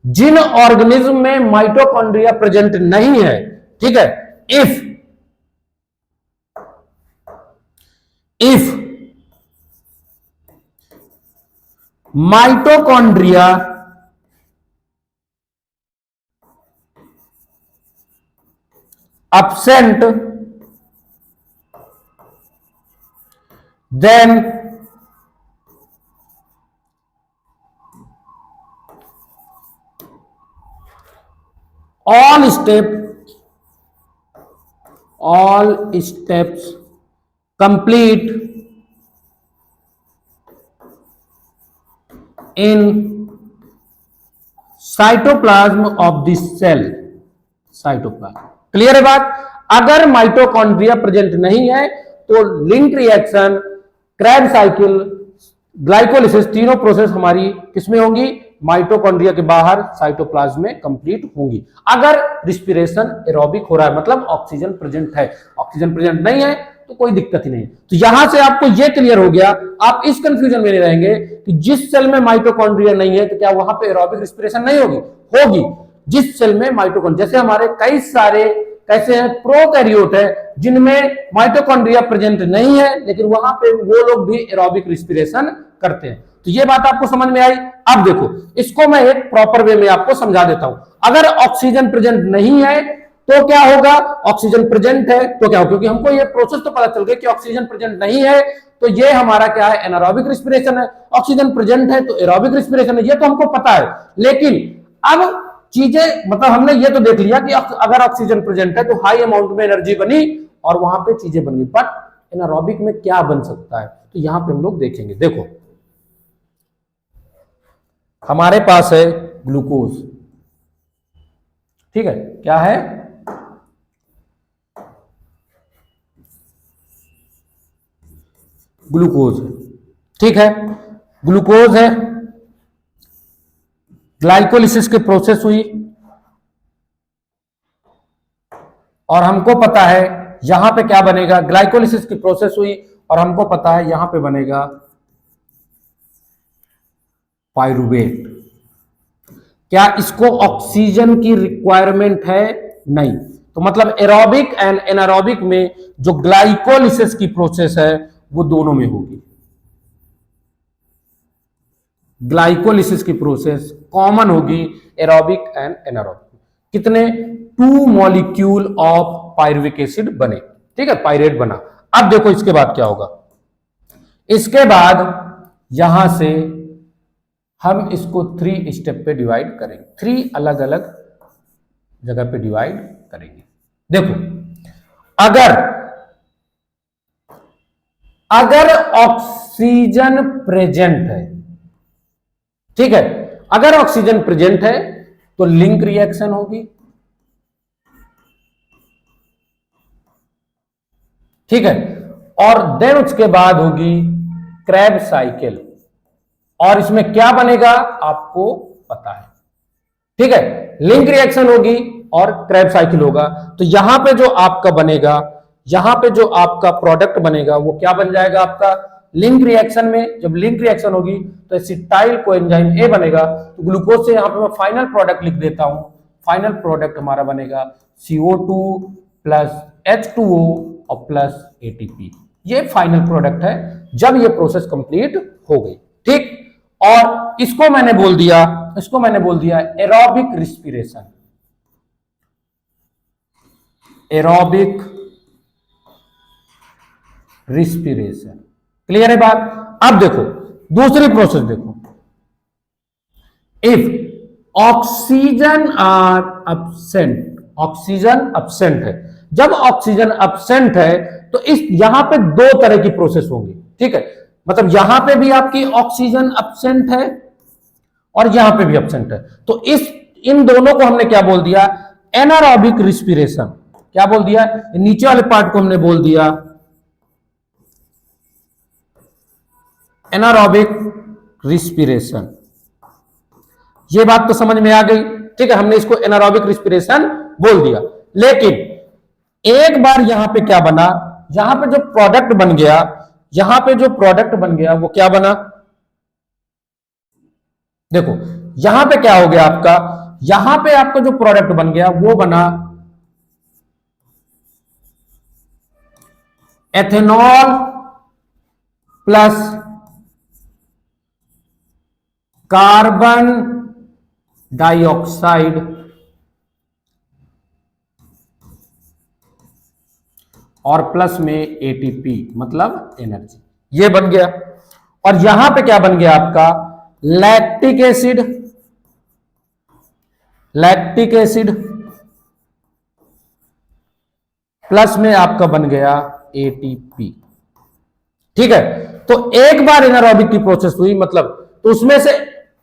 जिन ऑर्गेनिज्म में माइटोकॉन्ड्रिया प्रेजेंट नहीं है, ठीक है, if mitochondria absent, then all steps complete in cytoplasm of this cell, cytoplasm. Clear है बात? अगर माइटोकॉन्ड्रिया प्रेजेंट नहीं है तो link reaction, Krebs cycle, glycolysis, तीनों प्रोसेस हमारी किसमें होंगी? माइटोकॉन्ड्रिया के बाहर साइटोप्लाज्म में कंप्लीट होंगी। अगर रिस्पिरेशन एरोबिक हो रहा है, मतलब ऑक्सीजन प्रेजेंट है। ऑक्सीजन प्रेजेंट नहीं है तो कोई दिक्कत ही नहीं। तो यहां से आपको यह क्लियर हो गया, आप इस कंफ्यूजन में नहीं रहेंगे कि जिस सेल में माइटोकॉन्ड्रिया नहीं है तो क्या वहां पे एरोबिक रिस्पिरेशन नहीं होगी? होगी। जिस सेल में माइटोकॉन्ड्रिया, जैसे हमारे कई सारे कैसे हैं प्रोकैरियोट है जिनमें माइटोकॉन्ड्रिया प्रेजेंट नहीं है, लेकिन वहां पे वो लोग भी एरोबिक रिस्पिरेशन करते हैं। तो ये बात आपको समझ में आई? अब देखो, इसको मैं एक प्रॉपर वे में आपको समझा देता हूं। अगर ऑक्सीजन प्रेजेंट नहीं है तो क्या होगा? ऑक्सीजन प्रेजेंट है तो क्या होगा? क्योंकि हमको ये प्रोसेस तो पता चल गया कि ऑक्सीजन प्रेजेंट नहीं है तो ये हमारा क्या है? एनारोबिक रिस्पिरेशन है। ऑक्सीजन प्रेजेंट है तो एरोबिक रिस्पिरेशन है, ये तो हमको पता है। लेकिन अब चीजें, मतलब हमने ये तो देख लिया कि अगर ऑक्सीजन प्रेजेंट है तो हाई अमाउंट में एनर्जी बनी और वहां पे चीजें बन गई, बट एनारोबिक में क्या बन सकता है? तो यहां पे हम लोग देखेंगे। देखो, हमारे पास है ग्लूकोज, ठीक है, क्या है? ग्लूकोज, ठीक है, ग्लूकोज है, ग्लाइकोलिसिस की प्रोसेस हुई और हमको पता है यहां पे क्या बनेगा? ग्लाइकोलिसिस की प्रोसेस हुई और हमको पता है यहां पे बनेगा पाइरुवेट। क्या इसको ऑक्सीजन की रिक्वायरमेंट है? नहीं। तो मतलब एरोबिक एंड एनारोबिक में जो ग्लाइकोलिसिस की प्रोसेस है वो दोनों में होगी। ग्लाइकोलिसिस की प्रोसेस कॉमन होगी एरोबिक एंड एनारोबिक। कितने? 2 मॉलिक्यूल ऑफ पायरुविक एसिड बने, ठीक है, पायरेट बना। अब देखो इसके बाद क्या होगा? इसके बाद यहां से हम इसको 3 स्टेप पे डिवाइड करेंगे, 3 अलग अलग जगह पे डिवाइड करेंगे। देखो, अगर ऑक्सीजन प्रेजेंट है, ठीक है, अगर ऑक्सीजन प्रेजेंट है तो लिंक रिएक्शन होगी, ठीक है, और देन उसके बाद होगी क्रेब साइकिल। और इसमें क्या बनेगा आपको पता है, ठीक है, लिंक रिएक्शन होगी और क्रेब साइकिल होगा। तो यहां पे जो आपका बनेगा, यहां पे जो आपका प्रोडक्ट बनेगा वो क्या बन जाएगा आपका? लिंक रिएक्शन में जब लिंक रिएक्शन होगी तो एसिटाइल कोएंजाइम ए बनेगा। तो ग्लूकोज से यहां पे मैं फाइनल प्रोडक्ट लिख देता हूं। फाइनल प्रोडक्ट हमारा बनेगा CO2 प्लस H2O और प्लस एटीपी। ये फाइनल प्रोडक्ट है जब ये प्रोसेस कंप्लीट हो गई। ठीक, और इसको मैंने बोल दिया aerobic respiration. Aerobic respiration, clear है बात। अब देखो दूसरी प्रोसेस देखो, if oxygen are absent, oxygen absent है, जब ऑक्सीजन एब्सेंट है तो इस यहां पे दो तरह की प्रोसेस होंगी। ठीक है, मतलब यहां पे भी आपकी ऑक्सीजन एब्सेंट है और यहां पे भी एब्सेंट है, तो इन दोनों को हमने क्या बोल दिया, एनारोबिक रिस्पिरेशन। क्या बोल दिया, नीचे वाले पार्ट को हमने बोल दिया एनारोबिक रिस्पिरेशन। ये बात तो समझ में आ गई। ठीक है, हमने इसको एनारोबिक रिस्पिरेशन बोल दिया, लेकिन एक बार यहां पे क्या बना, यहां पे जो प्रोडक्ट बन गया, यहां पे जो प्रोडक्ट बन गया वो क्या बना, देखो यहां पे क्या हो गया आपका, यहां पे आपका जो प्रोडक्ट बन गया वो बना एथेनॉल प्लस कार्बन डाइऑक्साइड और प्लस में एटीपी, मतलब एनर्जी, ये बन गया। और यहां पे क्या बन गया आपका, lactic acid, lactic acid plus में आपका बन गया एटीपी। ठीक है, तो एक बार एनारोबिक की प्रोसेस हुई, मतलब तो उसमें से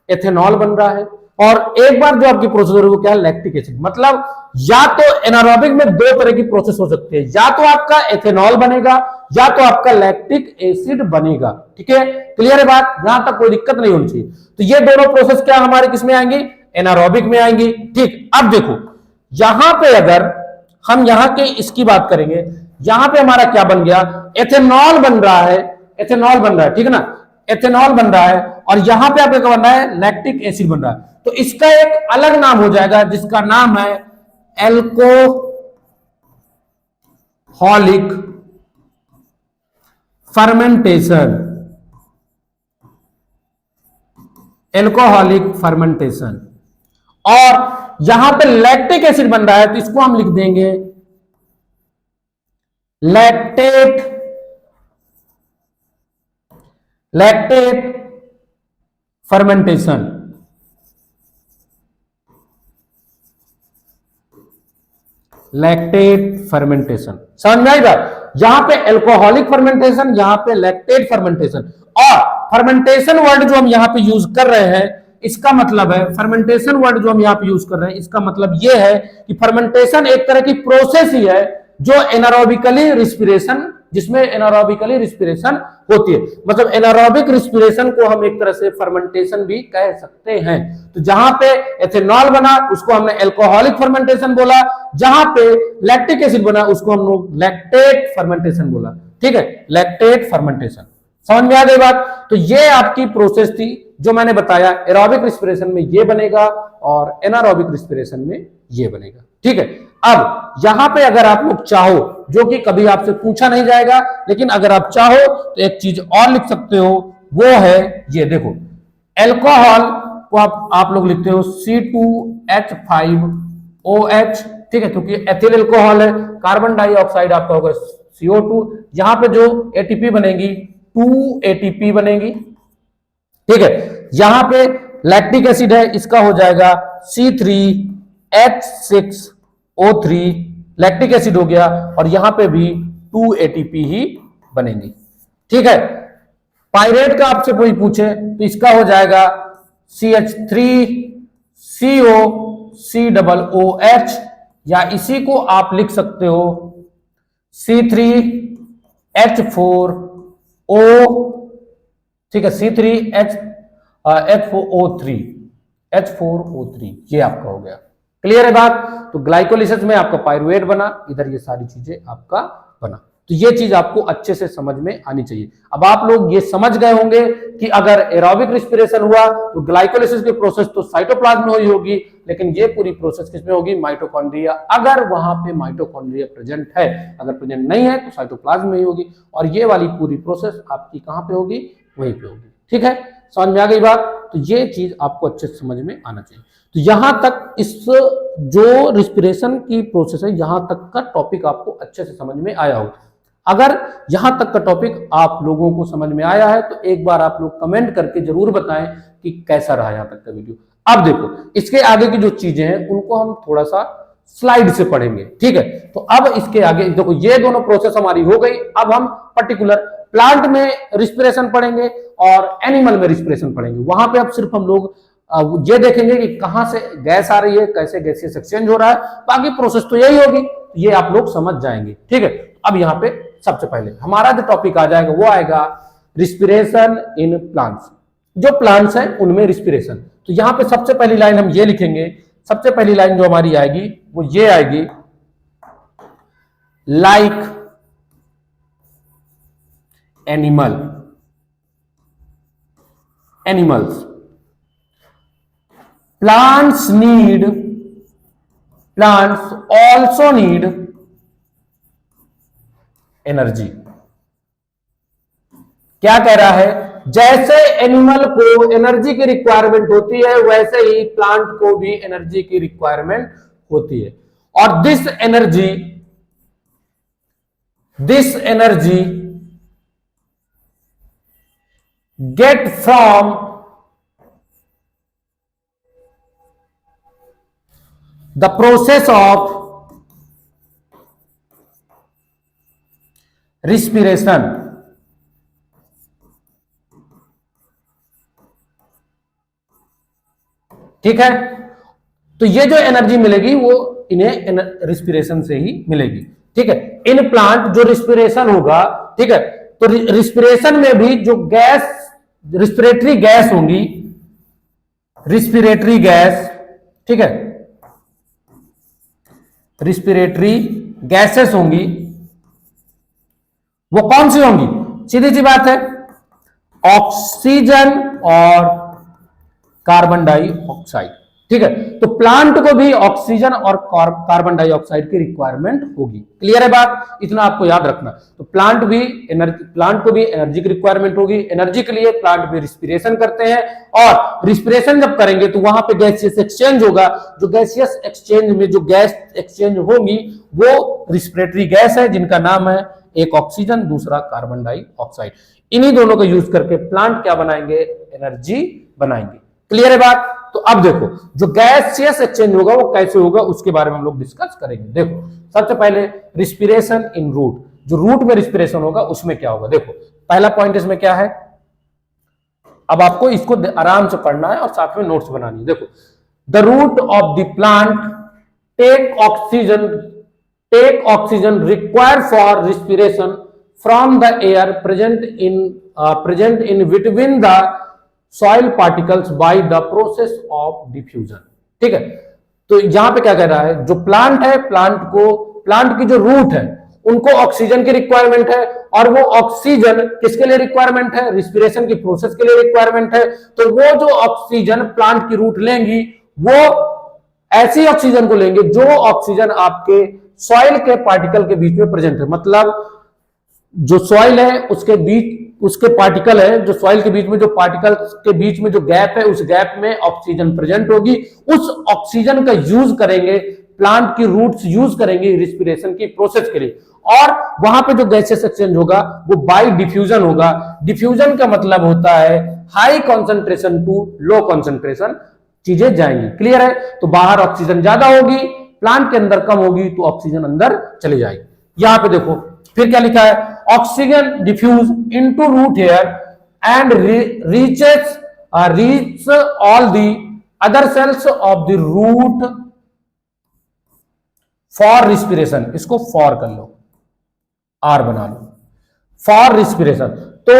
एथेनॉल बन रहा है, और एक बार जो आपकी प्रोसेस हो रही है वो क्या है, लैक्टिक एसिड। मतलब या तो एनारोबिक में दो तरह की प्रोसेस हो सकती है, या तो आपका एथेनॉल बनेगा या तो आपका लैक्टिक एसिड बनेगा। ठीक है, क्लियर है बात, यहां तक कोई दिक्कत नहीं होनी चाहिए। तो ये दोनों प्रोसेस क्या हमारे किस में आएंगी, एनारोबिक में आएंगी। ठीक, अब देखो यहां पे अगर हम यहां के इसकी बात करेंगे, यहां पे हमारा क्या बन गया, एथेनॉल बन रहा है, एथेनॉल बन रहा है, ठीक है ना, एथेनॉल बन रहा है, और यहां पे आपका क्या बन रहा है, लैक्टिक एसिड बन रहा है। तो इसका एक अलग नाम हो जाएगा जिसका नाम है एल्कोहलिक फर्मेंटेशन। Alcoholic fermentation. और यहां पे लैक्टिक एसिड बन रहा है तो इसको हम लिख देंगे lactate, lactate fermentation. Lactate fermentation, समझ में आएगा। यहां पे एल्कोहलिक फर्मेंटेशन, यहां पे लैक्टेट फर्मेंटेशन। और फर्मेंटेशन वर्ड जो हम यहां पे यूज कर रहे हैं, इसका मतलब है, फर्मेंटेशन वर्ड जो हम यहां पे यूज कर रहे हैं, इसका मतलब यह है कि फर्मेंटेशन एक तरह की प्रोसेस ही है जो एनारोबिकली रिस्पिरेशन, जिसमें एनारोबिकली रिस्पिरेशन होती है। मतलब एनारोबिक रिस्पिरेशन को हम एक तरह से फर्मेंटेशन भी कह सकते हैं। तो जहां पे एथेनॉल बना उसको हमने एल्कोहलिक फर्मेंटेशन बोला, जहां पे लैक्टिक एसिड बना उसको हम लोग लैक्टेट फर्मेंटेशन बोला। ठीक है, लैक्टेट फर्मेंटेशन, समझ में आ गई बात। तो ये आपकी प्रोसेस थी जो मैंने बताया, एरोबिक रिस्पिरेशन में ये बनेगा और एनारोबिक रिस्पिरेशन में ये बनेगा। ठीक है, अब यहां पे अगर आप लोग चाहो, जो कि कभी आपसे पूछा नहीं जाएगा, लेकिन अगर आप चाहो तो एक चीज और लिख सकते हो, वो है ये देखो, एल्कोहल को आप लोग लिखते हो C2H5OH। ठीक है, क्योंकि एथिल एल्कोहल है। कार्बन डाइऑक्साइड आपका होगा CO2। यहां पे जो एटीपी बनेगी 2 ATP बनेगी। ठीक है, यहां पे लैक्टिक एसिड है, इसका हो जाएगा C3H6O3, लैक्टिक एसिड हो गया, और यहां पे भी 2 ATP ही बनेंगी। ठीक है, पाइरेट का आपसे कोई पूछे तो इसका हो जाएगा CH3COCOOH, या इसी को आप लिख सकते हो C3H4O। ठीक है, H4O3, ये आपका हो गया। क्लियर है बात। तो ग्लाइकोलिसिस में आपका पाइरुवेट बना, इधर ये सारी चीजें आपका बना। तो ये चीज आपको अच्छे से समझ में आनी चाहिए। अब आप लोग ये समझ गए होंगे कि अगर एरोबिक रिस्पिरेशन हुआ तो ग्लाइकोलाइसिस की प्रोसेस तो साइटोप्लाज्म में हुई होगी, लेकिन ये पूरी प्रोसेस किसमें होगी? माइटोकॉन्ड्रिया। अगर वहां पे माइटोकॉन्ड्रिया प्रेजेंट है, अगर प्रेजेंट नहीं है तो साइटोप्लाज्म में ही होगी, और ये वाली पूरी प्रोसेस आपकी कहां पे होगी? वहीं पे होगी। ठीक है, समझ में आ गई बात? तो ये चीज आपको अच्छे से समझ में आना चाहिए। तो यहां तक इस जो रिस्पिरेशन की प्रोसेस है, यहां तक का टॉपिक आपको अच्छे से समझ में आया होगा। अगर यहां तक का टॉपिक आप लोगों को समझ में आया है तो एक बार आप लोग कमेंट करके जरूर बताएं कि कैसा रहा यहां तक का वीडियो। अब देखो, इसके आगे की जो चीजें हैं उनको हम थोड़ा सा स्लाइड से पढ़ेंगे। ठीक है, तो अब इसके आगे देखो, ये दोनों प्रोसेस हमारी हो गई। अब हम पर्टिकुलर प्लांट में रिस्पिरेशन पढ़ेंगे और एनिमल में रिस्पिरेशन पढ़ेंगे। वहां पे अब सिर्फ हम लोग ये देखेंगे कि कहां से गैस आ रही है, कैसे गैसेस एक्सचेंज हो रहा है, बाकी प्रोसेस तो यही होगी, ये आप लोग समझ जाएंगे। ठीक है, अब यहां पे सबसे पहले हमारा जो टॉपिक आ जाएगा वो आएगा रिस्पिरेशन इन प्लांट्स। जो प्लांट्स हैं उनमें रिस्पिरेशन। तो यहां पे सबसे पहली लाइन हम ये लिखेंगे, सबसे पहली लाइन जो हमारी आएगी वो ये आएगी, like animals plants also need energy. क्या कह रहा है? जैसे एनिमल को एनर्जी की रिक्वायरमेंट होती है, वैसे ही प्लांट को भी एनर्जी की रिक्वायरमेंट होती है। और this energy get from the process of respiration। ठीक है, तो ये जो एनर्जी मिलेगी वो इन्हें रिस्पिरेशन से ही मिलेगी। ठीक है, इन प्लांट जो रिस्पिरेशन होगा, ठीक है, तो रिस्पिरेशन में भी जो गैस, रिस्पिरेटरी गैस होंगी, रिस्पिरेटरी गैस, ठीक है, रिस्पिरेटरी गैसेस होंगी, वो कौन सी होंगी? सीधी सी बात है, ऑक्सीजन और कार्बन डाइऑक्साइड। ठीक है, तो प्लांट को भी ऑक्सीजन और कार्बन डाइऑक्साइड की रिक्वायरमेंट होगी। क्लियर है बात? इतना आपको याद रखना। तो प्लांट को भी एनर्जी की रिक्वायरमेंट होगी। एनर्जी के लिए प्लांट भी रिस्पिरेशन करते हैं, और रिस्पिरेशन जब करेंगे तो वहां पे गैसियस एक्सचेंज होगा। जो गैसियस एक्सचेंज में जो गैस एक्सचेंज होगी वो रिस्पिरेटरी गैस है, जिनका नाम है एक ऑक्सीजन, दूसरा कार्बन डाइऑक्साइड। इन्हीं दोनों का यूज करके प्लांट क्या बनाएंगे? एनर्जी बनाएंगे। क्लियर है बात? तो अब देखो, जो गैसियस एक्सचेंज होगा वो कैसे होगा उसके बारे में हम लोग डिस्कस करेंगे। देखो, सबसे पहले रिस्पिरेशन इन रूट, जो रूट में रिस्पिरेशन होगा उसमें क्या होगा। देखो, पहला पॉइंट इसमें क्या है, अब आपको इसको आराम से पढ़ना है और साथ में नोट्स बनानी है। देखो, the root of the plant take oxygen required for respiration from the air present in between the soil particles by the process of diffusion. ठीक है, तो यहां पे क्या कह रहा है? जो प्लांट है, प्लांट की जो रूट है उनको ऑक्सीजन की रिक्वायरमेंट है, और वो ऑक्सीजन किसके लिए रिक्वायरमेंट है? रिस्पिरेशन की प्रोसेस के लिए रिक्वायरमेंट है। तो वो जो ऑक्सीजन प्लांट की रूट लेंगी वो ऐसी ऑक्सीजन को लेंगे जो ऑक्सीजन आपके सॉइल के पार्टिकल के बीच में प्रेजेंट है। मतलब जो सॉइल है उसके पार्टिकल है, जो सॉइल के बीच में, जो पार्टिकल के बीच में जो गैप है, उस गैप में ऑक्सीजन प्रेजेंट होगी। उस ऑक्सीजन का यूज करेंगे, प्लांट की रूट्स यूज करेंगे रिस्पिरेशन की प्रोसेस के लिए, और वहां पे जो गैसेस एक्सचेंज होगा वो बाय डिफ्यूजन होगा। डिफ्यूजन का मतलब होता है high concentration to low concentration चीजें जाएंगी। क्लियर है? तो बाहर ऑक्सीजन ज्यादा होगी, प्लांट के अंदर कम होगी, तो ऑक्सीजन अंदर चली जाएगी। यहां पे देखो फिर क्या लिखा है, oxygen diffuse into root hair and reach all the other cells of the root for respiration. इसको फॉर कर लो, आर बना लो, फॉर रिस्पिरेशन। तो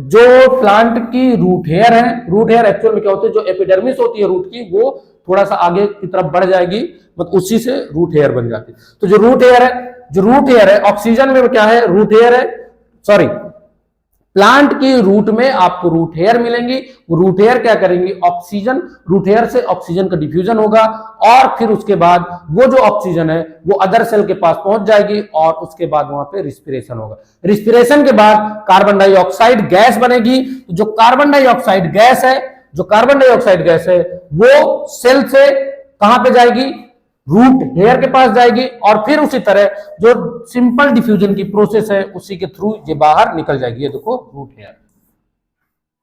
जो प्लांट की रूट हेयर है, रूट हेयर एक्चुअल में क्या होती है, जो एपिडर्मिस होती है रूट की, वो थोड़ा सा आगे की तरफ बढ़ जाएगी, मतलब उसी से रूट हेयर बन जाती है। तो जो रूट हेयर है जो रूट हेयर है, ऑक्सीजन में क्या है, रूट हेयर है, सॉरी प्लांट की रूट में आपको रूट हेयर मिलेंगी। रूट हेयर क्या करेंगी, ऑक्सीजन, रूट हेयर से ऑक्सीजन का डिफ्यूजन होगा और फिर उसके बाद वो जो ऑक्सीजन है वो अदर सेल के पास पहुंच जाएगी और उसके बाद वहां पे रिस्पिरेशन होगा। रिस्पिरेशन के बाद कार्बन डाइऑक्साइड गैस बनेगी। तो जो कार्बन डाइऑक्साइड गैस है, जो कार्बन डाइऑक्साइड गैस है वो सेल से कहां पे जाएगी, रूट हेयर के पास जाएगी और फिर उसी तरह जो सिंपल डिफ्यूजन की प्रोसेस है उसी के थ्रू ये बाहर निकल जाएगी। ये देखो रूट हेयर,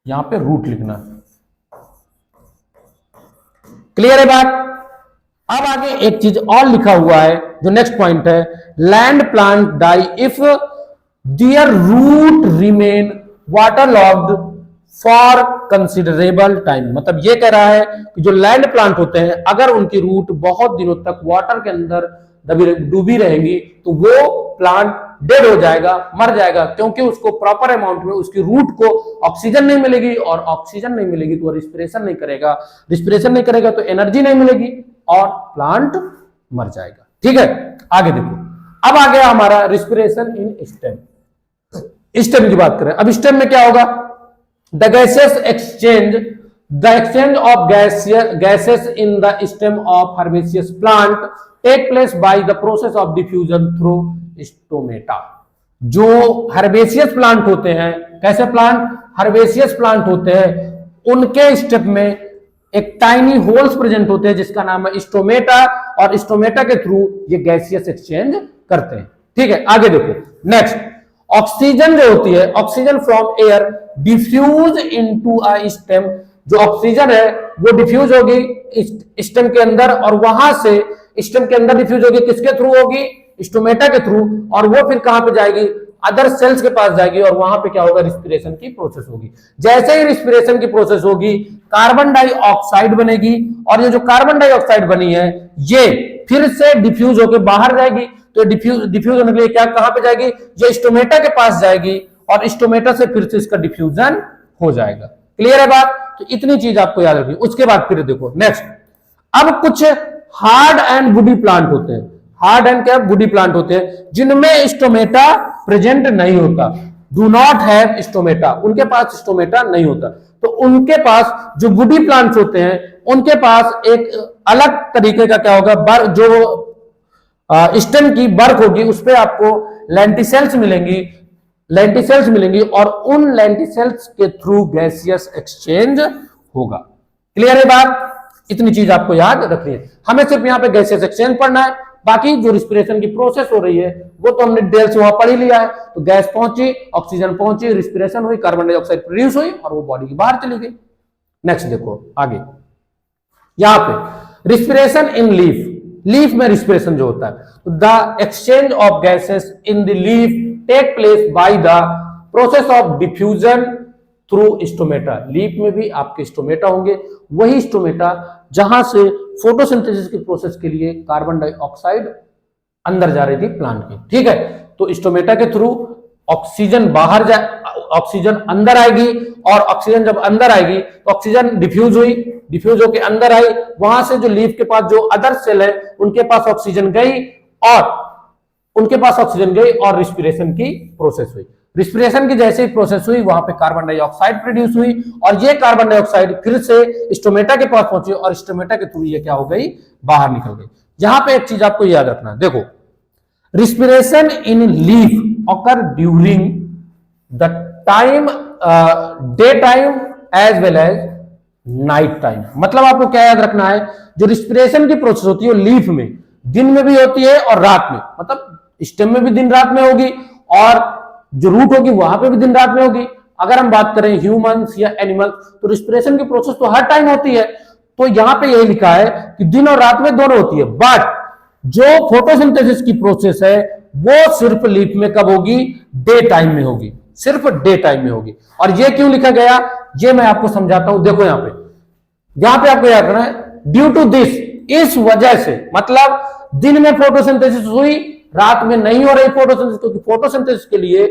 यहां पे रूट लिखना, क्लियर है बात। अब आगे एक चीज और लिखा हुआ है जो नेक्स्ट पॉइंट है, land plant die if their root remain water locked for considerable time. मतलब ये कह रहा है कि जो लैंड प्लांट होते हैं अगर उनकी रूट बहुत दिनों तक वाटर के अंदर डूबी रहेंगी तो वो प्लांट डेड हो जाएगा, मर जाएगा, क्योंकि उसको प्रॉपर अमाउंट में उसकी रूट को ऑक्सीजन नहीं मिलेगी और ऑक्सीजन नहीं मिलेगी तो रिस्पिरेशन नहीं करेगा, रिस्पिरेशन नहीं करेगा तो एनर्जी नहीं मिलेगी और प्लांट मर जाएगा। ठीक है, आगे देखो। अब आ गया हमारा रिस्पिरेशन इन स्टेम। स्टेम की बात करें, अब स्टेम में क्या होगा, the gaseous exchange, the exchange of gases in the stem of herbaceous plant take place by the process of diffusion through stomata। जो हर्बेसियस प्लांट होते हैं, कैसे प्लांट, हर्बेसियस प्लांट होते हैं, उनके स्टेप में एक टाइनी होल्स प्रेजेंट होते हैं जिसका नाम है स्टोमेटा और स्टोमेटा के थ्रू ये गैसियस एक्सचेंज करते हैं। ठीक है, आगे देखो नेक्स्ट। ऑक्सीजन जो होती है, oxygen from air diffuse into a stem. जो ऑक्सीजन है वो डिफ्यूज होगी स्टेम के अंदर और वहां से स्टेम के अंदर डिफ्यूज होगी, किसके थ्रू होगी, स्टोमेटा के थ्रू, और वो फिर कहां पे जाएगी, अदर सेल्स के पास जाएगी और वहां पे क्या होगा, रिस्पिरेशन की प्रोसेस होगी। जैसे ही रिस्पिरेशन की प्रोसेस होगी कार्बन डाइऑक्साइड बनेगी और ये जो कार्बन डाइऑक्साइड बनी है ये फिर से डिफ्यूज होकर बाहर जाएगी। तो डिफ्यूज होने के लिए क्या, कहां पे जाएगी, ये स्टोमेटा के पास जाएगी और स्टोमेटा से फिर से इसका डिफ्यूजन हो जाएगा। क्लियर है बात। तो इतनी चीज आपको याद रखनी। उसके बाद फिर देखो नेक्स्ट, अब कुछ हार्ड एंड वुडी प्लांट होते हैं, हार्ड एंड क्या, वुडी प्लांट होते हैं जिनमें स्टोमेटा प्रेजेंट नहीं होता, डू नॉट हैव स्टोमेटा, उनके पास स्टोमेटा नहीं होता। तो उनके पास जो वुडी प्लांट्स होते हैं उनके पास एक अलग तरीके का क्या होगा, जो स्टेम की बर्क होगी उस पर आपको लेंटिसेल्स मिलेंगी, लेंटिसेल्स मिलेंगी और उन लेंटिसेल्स के थ्रू गैसियस एक्सचेंज होगा। क्लियर है बात, इतनी चीज आपको याद रखनी है। हमें सिर्फ यहां पे गैसियस एक्सचेंज पढ़ना है, बाकी जो रिस्पिरेशन की प्रोसेस हो रही है वो तो हमने डिटेल से वहां पढ़ ही लिया है। तो गैस पहुंची, ऑक्सीजन पहुंची, रिस्पिरेशन हुई, कार्बन डाइऑक्साइड प्रोड्यूस हुई और वो बॉडी के बाहर चली गई। नेक्स्ट देखो आगे, यहां पे रिस्पिरेशन इन लीफ, लीफ में रिस्पिरेशन जो होता है, the exchange of gases in the leaf take place by the process of diffusion through stomata. Leaf में भी आपके स्टोमेटा होंगे, वही स्टोमेटा जहां से फोटोसिंथेसिस की प्रोसेस के लिए कार्बन डाइऑक्साइड अंदर जा रही थी प्लांट के। ठीक है, तो स्टोमेटा के थ्रू ऑक्सीजन बाहर जा, ऑक्सीजन अंदर आएगी और ऑक्सीजन जब अंदर आएगी तो ऑक्सीजन डिफ्यूज हुई, डिफ्यूज होकर अंदर आई, वहां से जो लीफ के पास जो अदर सेल है उनके पास ऑक्सीजन गई और उनके पास ऑक्सीजन गई और रिस्पिरेशन की प्रोसेस हुई। रिस्पिरेशन की जैसे ही प्रोसेस हुई वहां पे कार्बन डाइऑक्साइड प्रोड्यूस हुई और ये कार्बन डाइऑक्साइड फिर से स्टोमेटा के पास पहुंची और स्टोमेटा के थ्रू ये क्या हो गई, बाहर निकल गई। यहां पे एक चीज आपको याद रखना, देखो respiration in leaf occur during the time day time as well as night time. मतलब आपको क्या याद रखना है, जो रिस्पिरेशन की प्रोसेस होती है लीफ में दिन में भी होती है और रात में, मतलब स्टेम में भी दिन रात में होगी और जो रूट होगी वहां पे भी दिन रात में होगी। अगर हम बात करें ह्यूमंस या एनिमल्स तो रिस्पिरेशन की प्रोसेस तो हर टाइम होती है। तो यहां पे यही लिखा है कि दिन और रात में दोनों होती है, बट जो फोटोसिंथेसिस की प्रोसेस है वो सिर्फ लीफ में कब होगी, डे टाइम में होगी, सिर्फ डे टाइम में होगी। और ये क्यों लिखा गया ये मैं आपको समझाता हूं। देखो यहां पे आपको याद रखना है, ड्यू टू दिस, इस वजह से, मतलब दिन में फोटोसिंथेसिस हुई, रात में नहीं हो रही फोटोसिंथेसिस, क्योंकि फोटोसिंथेसिस के लिए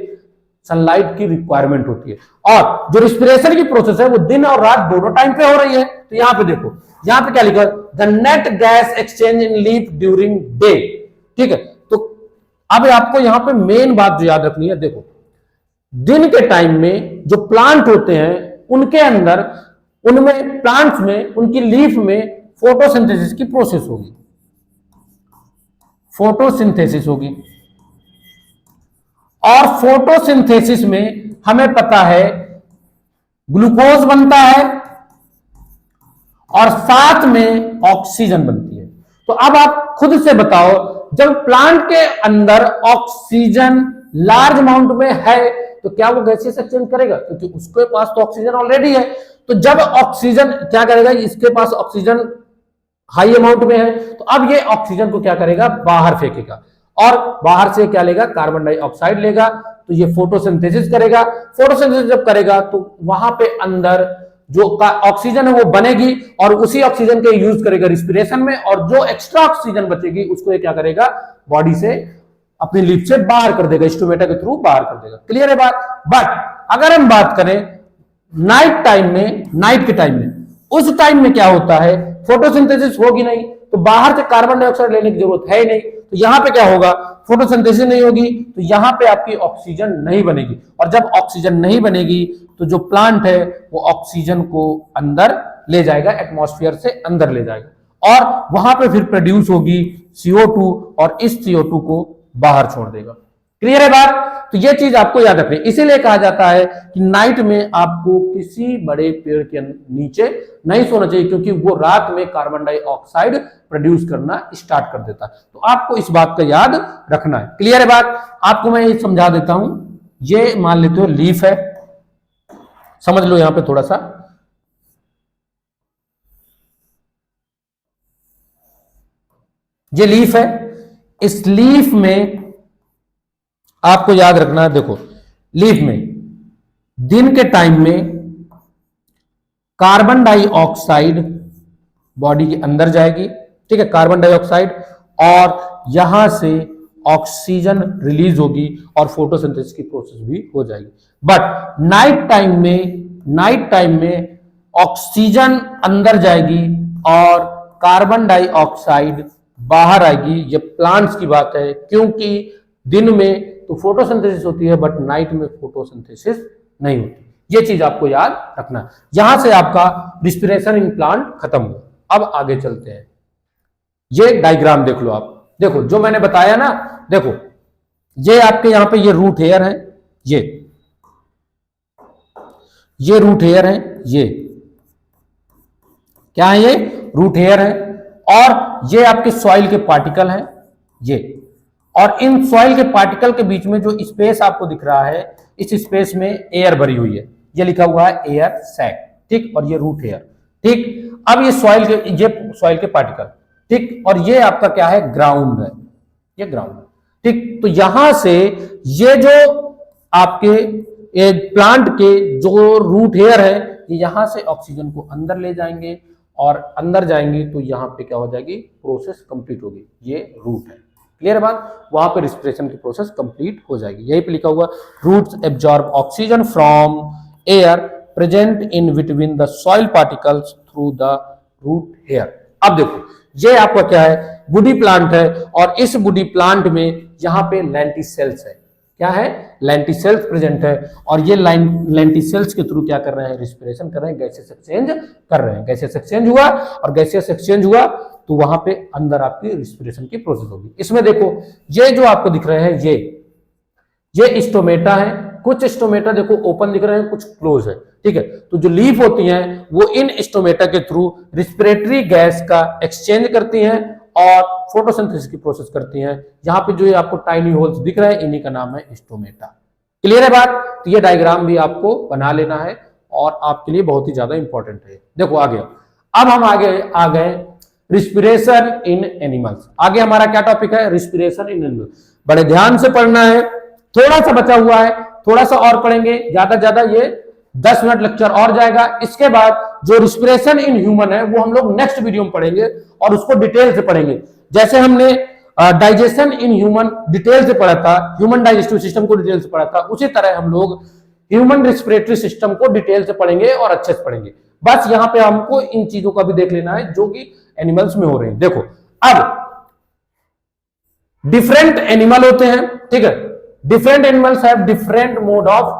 सनलाइट की रिक्वायरमेंट होती है और जो रिस्पिरेशन की प्रोसेस है वो दिन और रात दोनों टाइम पे हो रही है। तो यहां पे देखो, यहां पे क्या लिखा है, the net gas exchange in leaf during day. ठीक है, तो अब आपको यहां पे मेन बात जो याद रखनी है, देखो दिन के टाइम में जो प्लांट होते हैं उनके अंदर, उनमें प्लांट्स में, उनकी लीफ में फोटोसिंथेसिस की प्रोसेस होगी, फोटोसिंथेसिस होगी। और फोटोसिंथेसिस में हमें पता है ग्लूकोज बनता है और साथ में ऑक्सीजन बनती है। तो अब आप खुद से बताओ, जब प्लांट के अंदर ऑक्सीजन लार्ज अमाउंट में है तो क्या वो गैसेस एक्सचेंज करेगा? क्योंकि उसके पास तो ऑक्सीजन ऑलरेडी है। तो जब ऑक्सीजन क्या करेगा, इसके पास ऑक्सीजन हाई अमाउंट में है, तो अब ये ऑक्सीजन को क्या करेगा, बाहर फेंकेगा और बाहर से क्या लेगा, कार्बन डाइऑक्साइड लेगा। तो ये फोटोसिंथेसिस करेगा। फोटोसिंथेसिस जब करेगा तो वहां पे अंदर जो ऑक्सीजन है वो बनेगी और उसी ऑक्सीजन के यूज करेगा रिस्पिरेशन में, और जो एक्स्ट्रा ऑक्सीजन बचेगी उसको ये क्या करेगा, बॉडी से अपनी लिप से बाहर कर देगा, स्टोमेटा के थ्रू बाहर कर देगा। क्लियर है बात? बट अगर हम बात करें नाइट टाइम में, नाइट के टाइम में, उस टाइम में क्या होता है, फोटोसिंथेसिस होगी नहीं तो बाहर से कार्बन डाइऑक्साइड लेने की जरूरत है ही नहीं। तो यहां पे क्या होगा, फोटोसिंथेसिस नहीं होगी तो यहां पे आपकी ऑक्सीजन नहीं बनेगी, और जब ऑक्सीजन नहीं बनेगी तो जो प्लांट है वो ऑक्सीजन को अंदर ले जाएगा, एटमॉस्फेयर से अंदर ले जाएगा और वहां पे फिर प्रोड्यूस होगी CO2 और इस CO2 को बाहर छोड़ देगा। क्लियर है बात? तो ये चीज आपको याद रखनी, इसीलिए कहा जाता है कि नाइट में आपको किसी बड़े पेड़ के नीचे नहीं सोना चाहिए, क्योंकि वो रात में कार्बन डाइऑक्साइड प्रोड्यूस करना स्टार्ट कर देता है। तो आपको इस बात का याद रखना है। क्लियर है बात? आपको मैं ये समझा देता हूं। ये मान लेते हो लीफ है, समझ लो यहां पे थोड़ा सा, ये लीफ है। इस लीफ में आपको याद रखना है, देखो लीफ में दिन के टाइम में कार्बन डाइऑक्साइड बॉडी के अंदर जाएगी, ठीक है, कार्बन डाइऑक्साइड, और यहां से ऑक्सीजन रिलीज होगी और फोटोसिंथेसिस की प्रोसेस भी हो जाएगी। बट नाइट टाइम में ऑक्सीजन अंदर जाएगी और कार्बन डाइऑक्साइड बाहर आएगी। ये प्लांट्स की बात है, क्योंकि दिन में तो फोटोसिंथेसिस होती है बट नाइट में फोटोसिंथेसिस नहीं होती। ये चीज आपको याद रखना। यहां से आपका रिस्पिरेशन इन प्लांट खत्म हुआ। अब आगे चलते हैं। ये डायग्राम देख लो आप, देखो जो मैंने बताया ना, देखो ये आपके यहां पे ये रूट हेयर है, ये रूट हेयर है, ये क्या है, ये रूट हेयर है, और ये आपके सॉइल के पार्टिकल हैं ये, और इन सॉइल के पार्टिकल के बीच में जो स्पेस आपको दिख रहा है, इस स्पेस में एयर भरी हुई है, ये लिखा हुआ है एयर सैक, ठीक, और ये रूट हेयर, ठीक। अब ये सॉइल के पार्टिकल, ठीक, और ये आपका क्या है, ग्राउंड है, ये ग्राउंड है, ठीक। तो यहां से ये जो आपके प्लांट के जो रूट हेयर है, ये यहां से ऑक्सीजन को अंदर ले जाएंगे, और अंदर जाएंगे तो यहां पे क्या हो जाएगी, प्रोसेस कंप्लीट होगी, ये रूट है। क्लियर बात? वहां पे रिस्पिरेशन की प्रोसेस कंप्लीट हो जाएगी। यही पे लिखा हुआ, roots absorb oxygen from air present in between the soil particles through the root hair. अब देखो ये आपका क्या है, वुडी प्लांट है, और इस वुडी प्लांट में यहां पे लेंटिसेल्स है, क्या है, लेंटिसेल्स प्रेजेंट है, और ये लेंटिसेल्स के थ्रू क्या कर रहे हैं, रिस्पिरेशन कर रहे हैं, गैसेस एक्सचेंज कर रहे हैं। गैसेस एक्सचेंज हुआ, और गैसेस एक्सचेंज हुआ तो वहां पे अंदर आपकी रिस्पिरेशन की प्रोसेस होगी। इसमें देखो ये जो आपको दिख रहे हैं, ये स्टोमेटा है, कुछ स्टोमेटा देखो ओपन दिख रहे हैं, कुछ क्लोज है, ठीक है। तो जो लीफ होती हैं वो इन स्टोमेटा के थ्रू रिस्पिरेटरी गैस का एक्सचेंज करती हैं और फोटोसिंथेसिस की प्रोसेस करती हैं। यहां पे जो आपको टाइनी होल्स दिख रहे हैं, इन्हीं का नाम है स्टोमेटा। क्लियर है बात? तो ये डायग्राम भी आपको बना लेना है और आपके लिए बहुत ही ज्यादा इंपॉर्टेंट है। देखो आगे, अब हम आगे आ गए रिस्पिरेशन इन एनिमल्स। आगे हमारा क्या टॉपिक है, रिस्पिरेशन इन एनिमल्स। बड़े ध्यान से पढ़ना है, थोड़ा सा बचा हुआ है, थोड़ा सा और पढ़ेंगे, ज्यादा ज्यादा ये 10 मिनट लेक्चर और जाएगा। इसके बाद जो रिस्पिरेशन इन ह्यूमन है वो हम लोग नेक्स्ट वीडियो में पढ़ेंगे और उसको डिटेल से पढ़ेंगे। जैसे हमने डाइजेशन इन ह्यूमन डिटेल से पढ़ा था, ह्यूमन डाइजेस्टिव सिस्टम को डिटेल से पढ़ा था, उसी तरह हम लोग ह्यूमन रिस्पिरेटरी सिस्टम को डिटेल से पढ़ेंगे और अच्छे से पढ़ेंगे। बस यहां पे हमको इन चीजों का भी देख लेना है जो कि एनिमल्स में हो रहे हैं। देखो अब डिफरेंट एनिमल होते हैं, ठीक है, different animals have different mode of,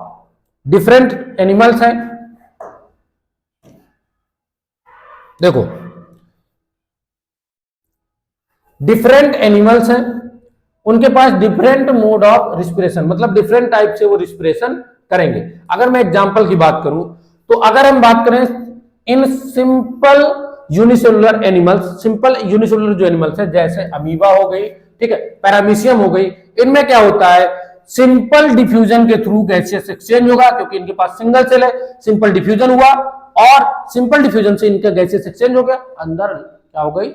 different animals हैं, देखो डिफरेंट एनिमल्स हैं, उनके पास डिफरेंट मोड ऑफ रिस्पिरेशन, मतलब डिफरेंट टाइप से वो रिस्पिरेशन करेंगे। अगर मैं एग्जांपल की बात करूं तो अगर हम बात करें in simple unicellular animals, simple unicellular जो एनिमल्स है जैसे अमीबा हो गई, ठीक है, पैरामीशियम हो गई, इनमें क्या होता है, सिंपल डिफ्यूजन के थ्रू गैसियस एक्सचेंज होगा, क्योंकि इनके पास सिंगल सेल है, सिंपल डिफ्यूजन हुआ और सिंपल डिफ्यूजन से इनका गैसियस एक्सचेंज हो गया, अंदर क्या हो गई,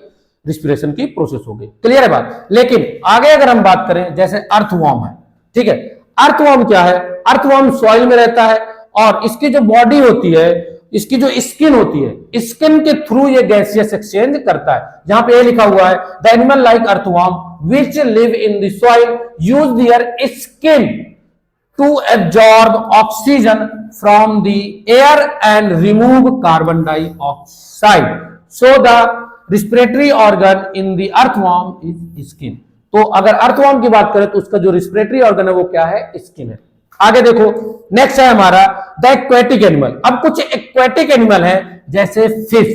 रिस्पिरेशन की प्रोसेस हो गई। क्लियर है बात। लेकिन आगे अगर हम बात करें जैसे अर्थवॉर्म है, ठीक है, अर्थवॉर्म क्या है, अर्थवॉर्म सॉइल में रहता है और इसकी जो बॉडी होती है, इसकी जो स्किन होती है, स्किन के थ्रू ये गैसियस एक्सचेंज करता है। यहां पे ये लिखा हुआ है the animal like earthworm which live in the soil use their skin to absorb oxygen from the air and remove carbon dioxide, so the respiratory organ in the earthworm is skin. तो अगर earthworm की बात करें तो उसका जो respiratory organ है वो क्या है, स्किन है। आगे देखो नेक्स्ट है हमारा द एक्वेटिक एनिमल। अब कुछ एक्वेटिक एनिमल है जैसे फिश,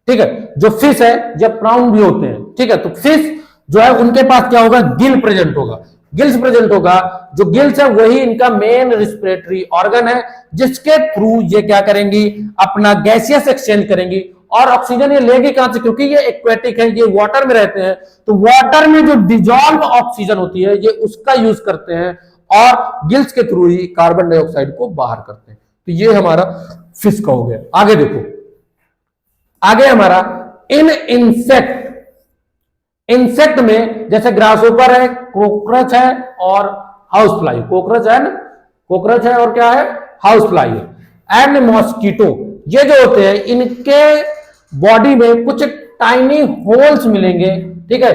ठीक है, जो फिश है जब प्राउन भी होते हैं, ठीक है, तो फिश जो है उनके पास क्या होगा, गिल प्रेजेंट होगा, गिल्स प्रेजेंट होगा, जो गिल्स है वही इनका मेन रिस्पिरेटरी ऑर्गन है जिसके थ्रू ये क्या करेंगी, अपना गैसियस एक्सचेंज करेंगी। और ऑक्सीजन ये लेगी कहां से, क्योंकि ये एक्वेटिक है, ये वाटर में रहते हैं, तो वाटर में जो डिजॉल्व ऑक्सीजन होती है ये उसका यूज करते हैं और गिल्स के थ्रू ही कार्बन डाइऑक्साइड को बाहर करते हैं। तो ये हमारा फिश का हो गया। आगे देखो, आगे हमारा इन इंसेक्ट, इंसेक्ट में जैसे ग्रासहोपर है, कॉकरोच है और हाउस फ्लाई, कॉकरोच है ना, कॉकरोच है और क्या है, हाउस फ्लाई है, एंड मॉस्किटो, ये जो होते हैं इनके बॉडी में कुछ टाइनी होल्स मिलेंगे, ठीक है,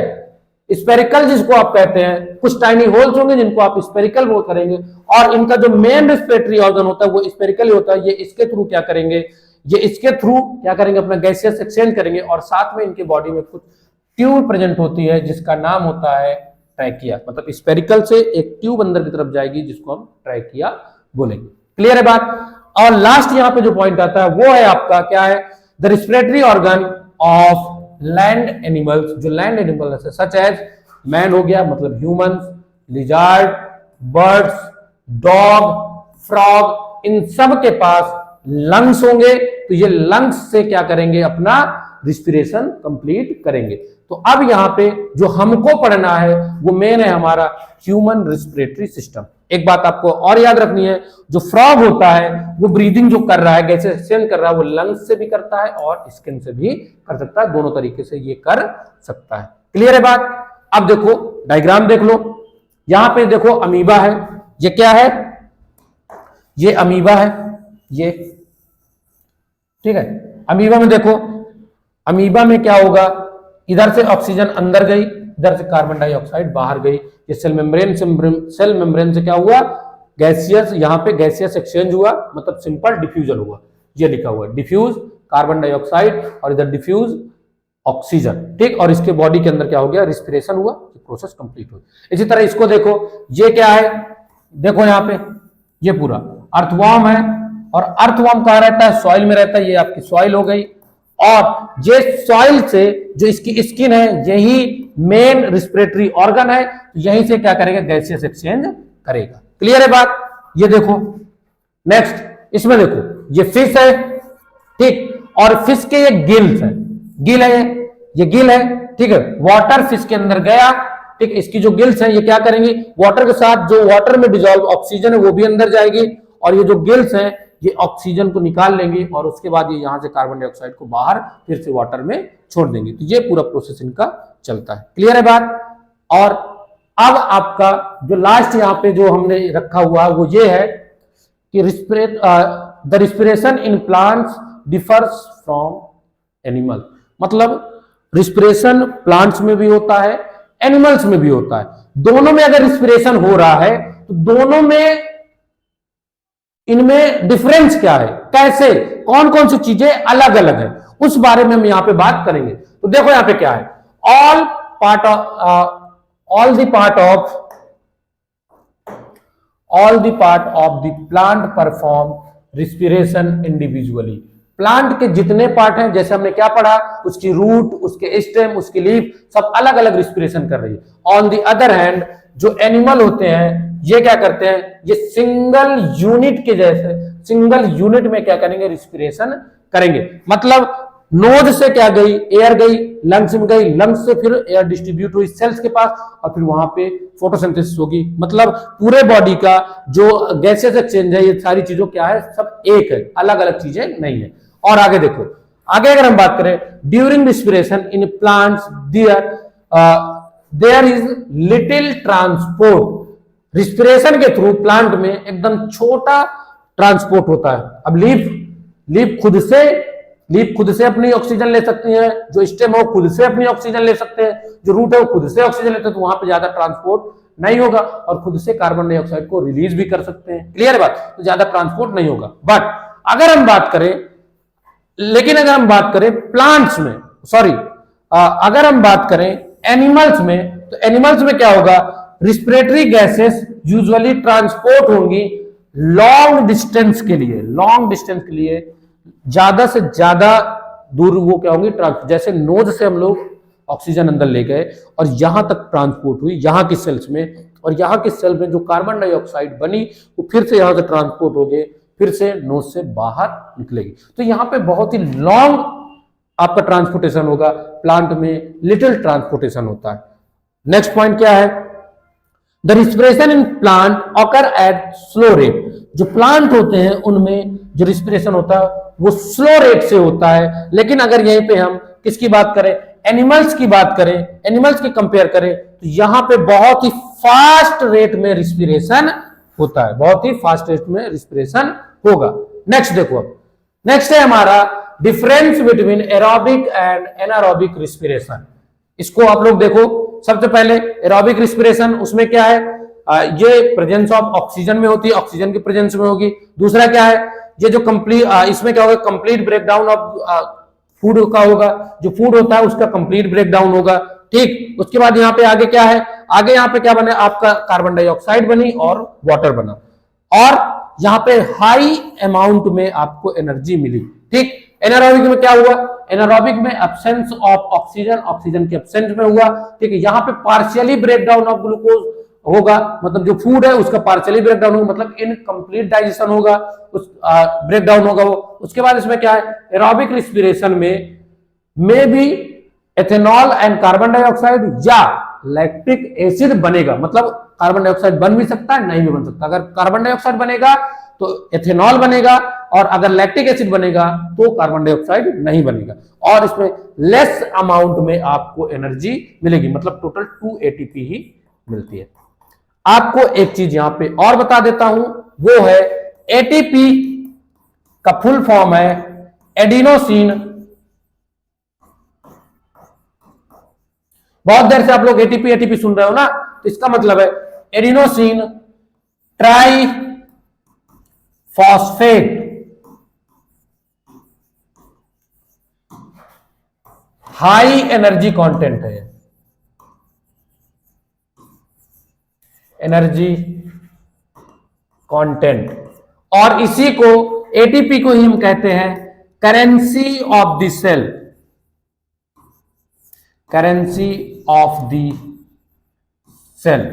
स्पेरिकल जिसको आप कहते हैं, कुछ टाइनी होल्स होंगे जिनको आप स्पेरिकल बोल करेंगे, और इनका जो मेन रिस्पिरेटरी ऑर्गन होता है वो स्पेरिकल ही होता है। ये इसके थ्रू क्या करेंगे, ये इसके थ्रू क्या करेंगे, अपना गैसियस एक्सचेंज करेंगे, और साथ में इनके बॉडी में कुछ ट्यूब प्रेजेंट होती है जिसका नाम होता है ट्रैकिया, मतलब स्पेरिकल से एक ट्यूब अंदर की तरफ जाएगी जिसको हम ट्रैकिया बोलेंगे। क्लियर है बात। और लास्ट यहां पे जो पॉइंट आता है वो है आपका क्या है, the respiratory organ of land animals, जो लैंड एनिमल्स है सच एज मैन हो गया, मतलब humans, lizard, birds, dog, frog, इन सब के पास लंग्स होंगे, तो ये लंग्स से क्या करेंगे, अपना रिस्पिरेशन कंप्लीट करेंगे। तो अब यहां पे जो हमको पढ़ना है वो मेन है हमारा ह्यूमन रिस्पिरेटरी सिस्टम। एक बात आपको और याद रखनी है, जो फ्रॉग होता है वो ब्रीदिंग जो कर रहा है, गैसेस एक्सचेंज कर रहा है, वो लंग्स से भी करता है और स्किन से भी कर सकता है, दोनों तरीके से ये कर सकता है। क्लियर है बात। अब देखो डायग्राम देख लो, यहां पे देखो अमीबा है, ये क्या है, ये अमीबा है, ये ठीक है। अमीबा में देखो, अमीबा में क्या होगा, इधर से ऑक्सीजन अंदर गई, इधर से कार्बन डाइऑक्साइड बाहर गई, ये सेल मेम्ब्रेन से क्या हुआ, गैसियस, यहां पे गैसियस एक्सचेंज हुआ, मतलब सिंपल डिफ्यूजन हुआ, ये लिखा हुआ है डिफ्यूज कार्बन डाइऑक्साइड और इधर डिफ्यूज ऑक्सीजन, ठीक, और इसके बॉडी के अंदर क्या हो गया, रिस्पिरेशन हुआ, प्रोसेस कंप्लीट हुई। इसी तरह इसको देखो, ये क्या है, देखो यहां पे ये पूरा अर्थवॉर्म है, और अर्थवॉर्म कहां रहता है, सॉइल में रहता है, ये आपकी सॉइल हो गई, और ये सॉइल से जो इसकी स्किन है यही मेन रिस्पिरेटरी ऑर्गन है, यहीं से क्या करेगा, गैसियस एक्सचेंज करेगा। क्लियर है बात। ये देखो नेक्स्ट, इसमें देखो ये फिश है, ठीक, और फिश के ये गिल्स है, गिल है, ये गिल है, ठीक है, वाटर फिश के अंदर गया, ठीक, इसकी जो गिल्स हैं ये क्या करेंगी, वाटर के साथ जो वाटर में डिजॉल्व ऑक्सीजन है वो भी अंदर जाएगी, और ये जो गिल्स हैं ये ऑक्सीजन को निकाल लेंगी और उसके बाद ये यहां से कार्बन डाइऑक्साइड को बाहर फिर से वाटर में छोड़ देंगे। तो ये पूरा प्रोसेस इनका चलता है। क्लियर है बात। और अब आपका जो लास्ट यहां पे जो हमने रखा हुआ है वो ये है कि the respiration in plants differs from animal, मतलब रिस्पिरेशन प्लांट्स में भी होता है, एनिमल्स में भी होता है। दोनों में अगर रिस्पिरेशन हो रहा है तो दोनों में इनमें डिफरेंस क्या है, कैसे, कौन कौन सी चीजें अलग अलग है, उस बारे में हम यहां पे बात करेंगे। तो देखो यहां पे क्या है, all part all the part of the plant perform respiration individually. Plant के जितने पार्ट हैं, जैसे हमने क्या पढ़ा, उसकी रूट, उसके स्टेम, उसकी लीफ, सब अलग अलग रिस्पिरेशन कर रही है। ऑन द अदर हैंड जो एनिमल होते हैं ये क्या करते हैं, ये सिंगल यूनिट के जैसे सिंगल यूनिट में क्या करेंगे, रिस्पिरेशन करेंगे। मतलब नोज से क्या गई, एयर गई, लंग्स में गई, लंग्स से फिर एयर डिस्ट्रीब्यूट हुई सेल्स के पास और फिर वहां पे फोटोसिंथेसिस होगी। मतलब पूरे बॉडी का जो गैसेस एक्सचेंज है, ये सारी चीजों क्या है, सब एक है, अलग अलग चीजें नहीं है। और आगे देखो, आगे अगर हम बात करें, during respiration in plants there is little transport. Respiration के थ्रू प्लांट में एकदम छोटा ट्रांसपोर्ट होता है। अब लीफ खुद से अपनी ऑक्सीजन ले सकती है, जो स्टेम है वो खुद से अपनी ऑक्सीजन ले सकते हैं, जो रूट है वो खुद से ऑक्सीजन लेते हैं, तो वहां पे ज्यादा ट्रांसपोर्ट नहीं होगा और खुद से कार्बन डाइऑक्साइड को रिलीज भी कर सकते हैं। क्लियर है बात, तो ज्यादा ट्रांसपोर्ट नहीं होगा। बट अगर हम बात करें प्लांट्स में, अगर हम बात करें एनिमल्स में, तो एनिमल्स में क्या होगा, रिस्पिरेटरी गैसेस यूजुअली ट्रांसपोर्ट होंगी लॉन्ग डिस्टेंस के लिए ज्यादा से ज्यादा दूर वो क्या होंगी, जैसे नोज से हम लोग ऑक्सीजन अंदर ले गए और यहां तक ट्रांसपोर्ट हुई, यहां की सेल्स में, और यहां की सेल में जो कार्बन डाइऑक्साइड बनी वो फिर से यहां से ट्रांसपोर्ट हो गए, फिर से नोज से बाहर निकलेगी। तो यहां पे बहुत ही लॉन्ग आपका ट्रांसपोर्टेशन होगा, प्लांट में लिटिल ट्रांसपोर्टेशन होता है। नेक्स्ट पॉइंट क्या है, the respiration in plant occur eight slow rate. जो प्लांट होते हैं उनमें जो रिस्पिरेशन होता है वो स्लो रेट से होता है। लेकिन अगर यहीं पे हम किसकी बात करें, एनिमल्स की बात करें, एनिमल्स की कंपेयर करें, तो यहां पे बहुत ही फास्ट रेट में रिस्पिरेशन होता है, बहुत ही फास्ट रेट में रिस्पिरेशन होगा। नेक्स्ट देखो, अब नेक्स्ट है हमारा difference between aerobic and anaerobic respiration. इसको आप लोग देखो, सबसे पहले एरोबिक रिस्पिरेशन, उसमें क्या है, ये प्रेजेंस ऑफ ऑक्सीजन में होती है, ऑक्सीजन की प्रेजेंस में होगी। दूसरा क्या है, ये जो कंप्लीट, इसमें क्या होगा, कंप्लीट ब्रेकडाउन ऑफ फूड का होगा, जो फूड होता है उसका कंप्लीट ब्रेकडाउन होगा। ठीक, उसके बाद यहाँ पे आगे क्या है, आगे यहाँ पे क्या बने, आपका कार्बन डाइऑक्साइड बनी और वाटर बना, और यहाँ पे हाई अमाउंट में आपको एनर्जी मिली। ठीक, एनारोबिक में क्या हुआ, एनारोबिक में एब्सेंस ऑफ ऑक्सीजन, ऑक्सीजन के एब्सेंस में हुआ। ठीक है, यहाँ पे पार्शियली ब्रेकडाउन ऑफ ग्लूकोज होगा, मतलब जो फूड है उसका पार्शियली ब्रेकडाउन होगा, मतलब इनकम्प्लीट डाइजेशन होगा, उस ब्रेकडाउन होगा वो। उसके बाद इसमें क्या है, एरोबिक रिस्पिरेशन में भी एथेनॉल एंड कार्बन डाइऑक्साइड या लैक्टिक एसिड बनेगा। मतलब कार्बन डाइऑक्साइड बन भी सकता है, नहीं भी बन सकता। अगर कार्बन डाइऑक्साइड बनेगा तो एथेनॉल बनेगा, और अगर लैक्टिक एसिड बनेगा तो कार्बन डाइऑक्साइड नहीं बनेगा, और इसमें लेस अमाउंट में आपको एनर्जी मिलेगी, मतलब टोटल 2 एटीपी ही मिलती है। आपको एक चीज यहां पे और बता देता हूं, वो है एटीपी का फुल फॉर्म है एडिनोसिन। बहुत देर से आप लोग एटीपी एटीपी सुन रहे हो ना, तो इसका मतलब है adenosine triphosphate high energy content है, एनर्जी कंटेंट, और इसी को एटीपी को ही हम कहते हैं currency of the cell, currency of the cell.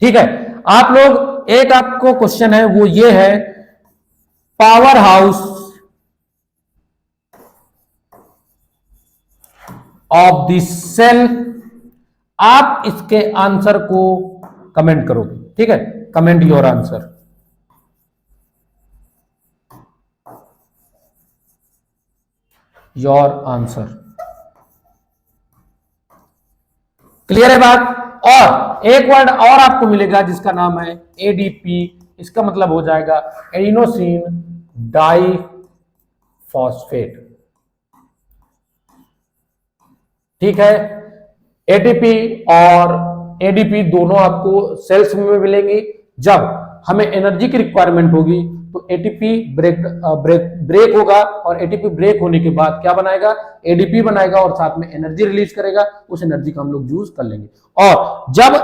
ठीक है, आप लोग, एक आपको क्वेश्चन है वो ये है, power house of the cell. आप इसके आंसर को कमेंट करोगे, ठीक है, comment your answer. Your answer clear है बात। और एक वर्ड और आपको मिलेगा जिसका नाम है एडीपी, इसका मतलब हो जाएगा एडिनोसिन डाई फॉस्फेट। ठीक है, एटीपी और एडीपी दोनों आपको सेल्स में मिलेंगी जब हमें एनर्जी की रिक्वायरमेंट होगी, तो एटीपी ब्रेक होगा, और एटीपी ब्रेक होने के बाद क्या बनाएगा, एडीपी बनाएगा और साथ में एनर्जी रिलीज करेगा। उस एनर्जी का हम लोग यूज कर लेंगे। और जब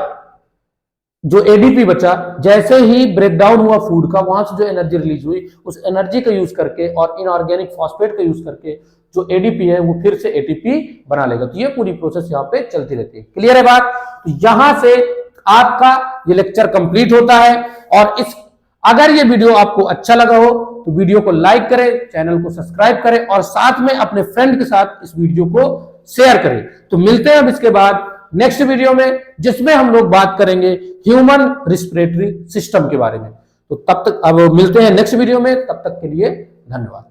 जो एडीपी बचा, जैसे ही ब्रेक डाउन हुआ फूड का, वहां से जो एनर्जी रिलीज हुई, उस एनर्जी का यूज करके और इनऑर्गेनिक फॉस्फेट का यूज करके जो एडीपी है वो फिर से एटीपी बना लेगा। तो ये पूरी प्रोसेस यहाँ पे चलती रहती है। क्लियर है बात? तो यहां से आपका ये लेक्चर कंप्लीट होता है। और अगर ये वीडियो आपको अच्छा लगा हो तो वीडियो को लाइक करें, चैनल को सब्सक्राइब करें और साथ में अपने फ्रेंड के साथ इस वीडियो को शेयर करें। तो मिलते हैं अब इसके बाद नेक्स्ट वीडियो में, जिसमें हम लोग बात करेंगे ह्यूमन रिस्पिरेटरी सिस्टम के बारे में। तो तब तक अब मिलते हैं नेक्स्ट वीडियो में, तब तक के लिए धन्यवाद।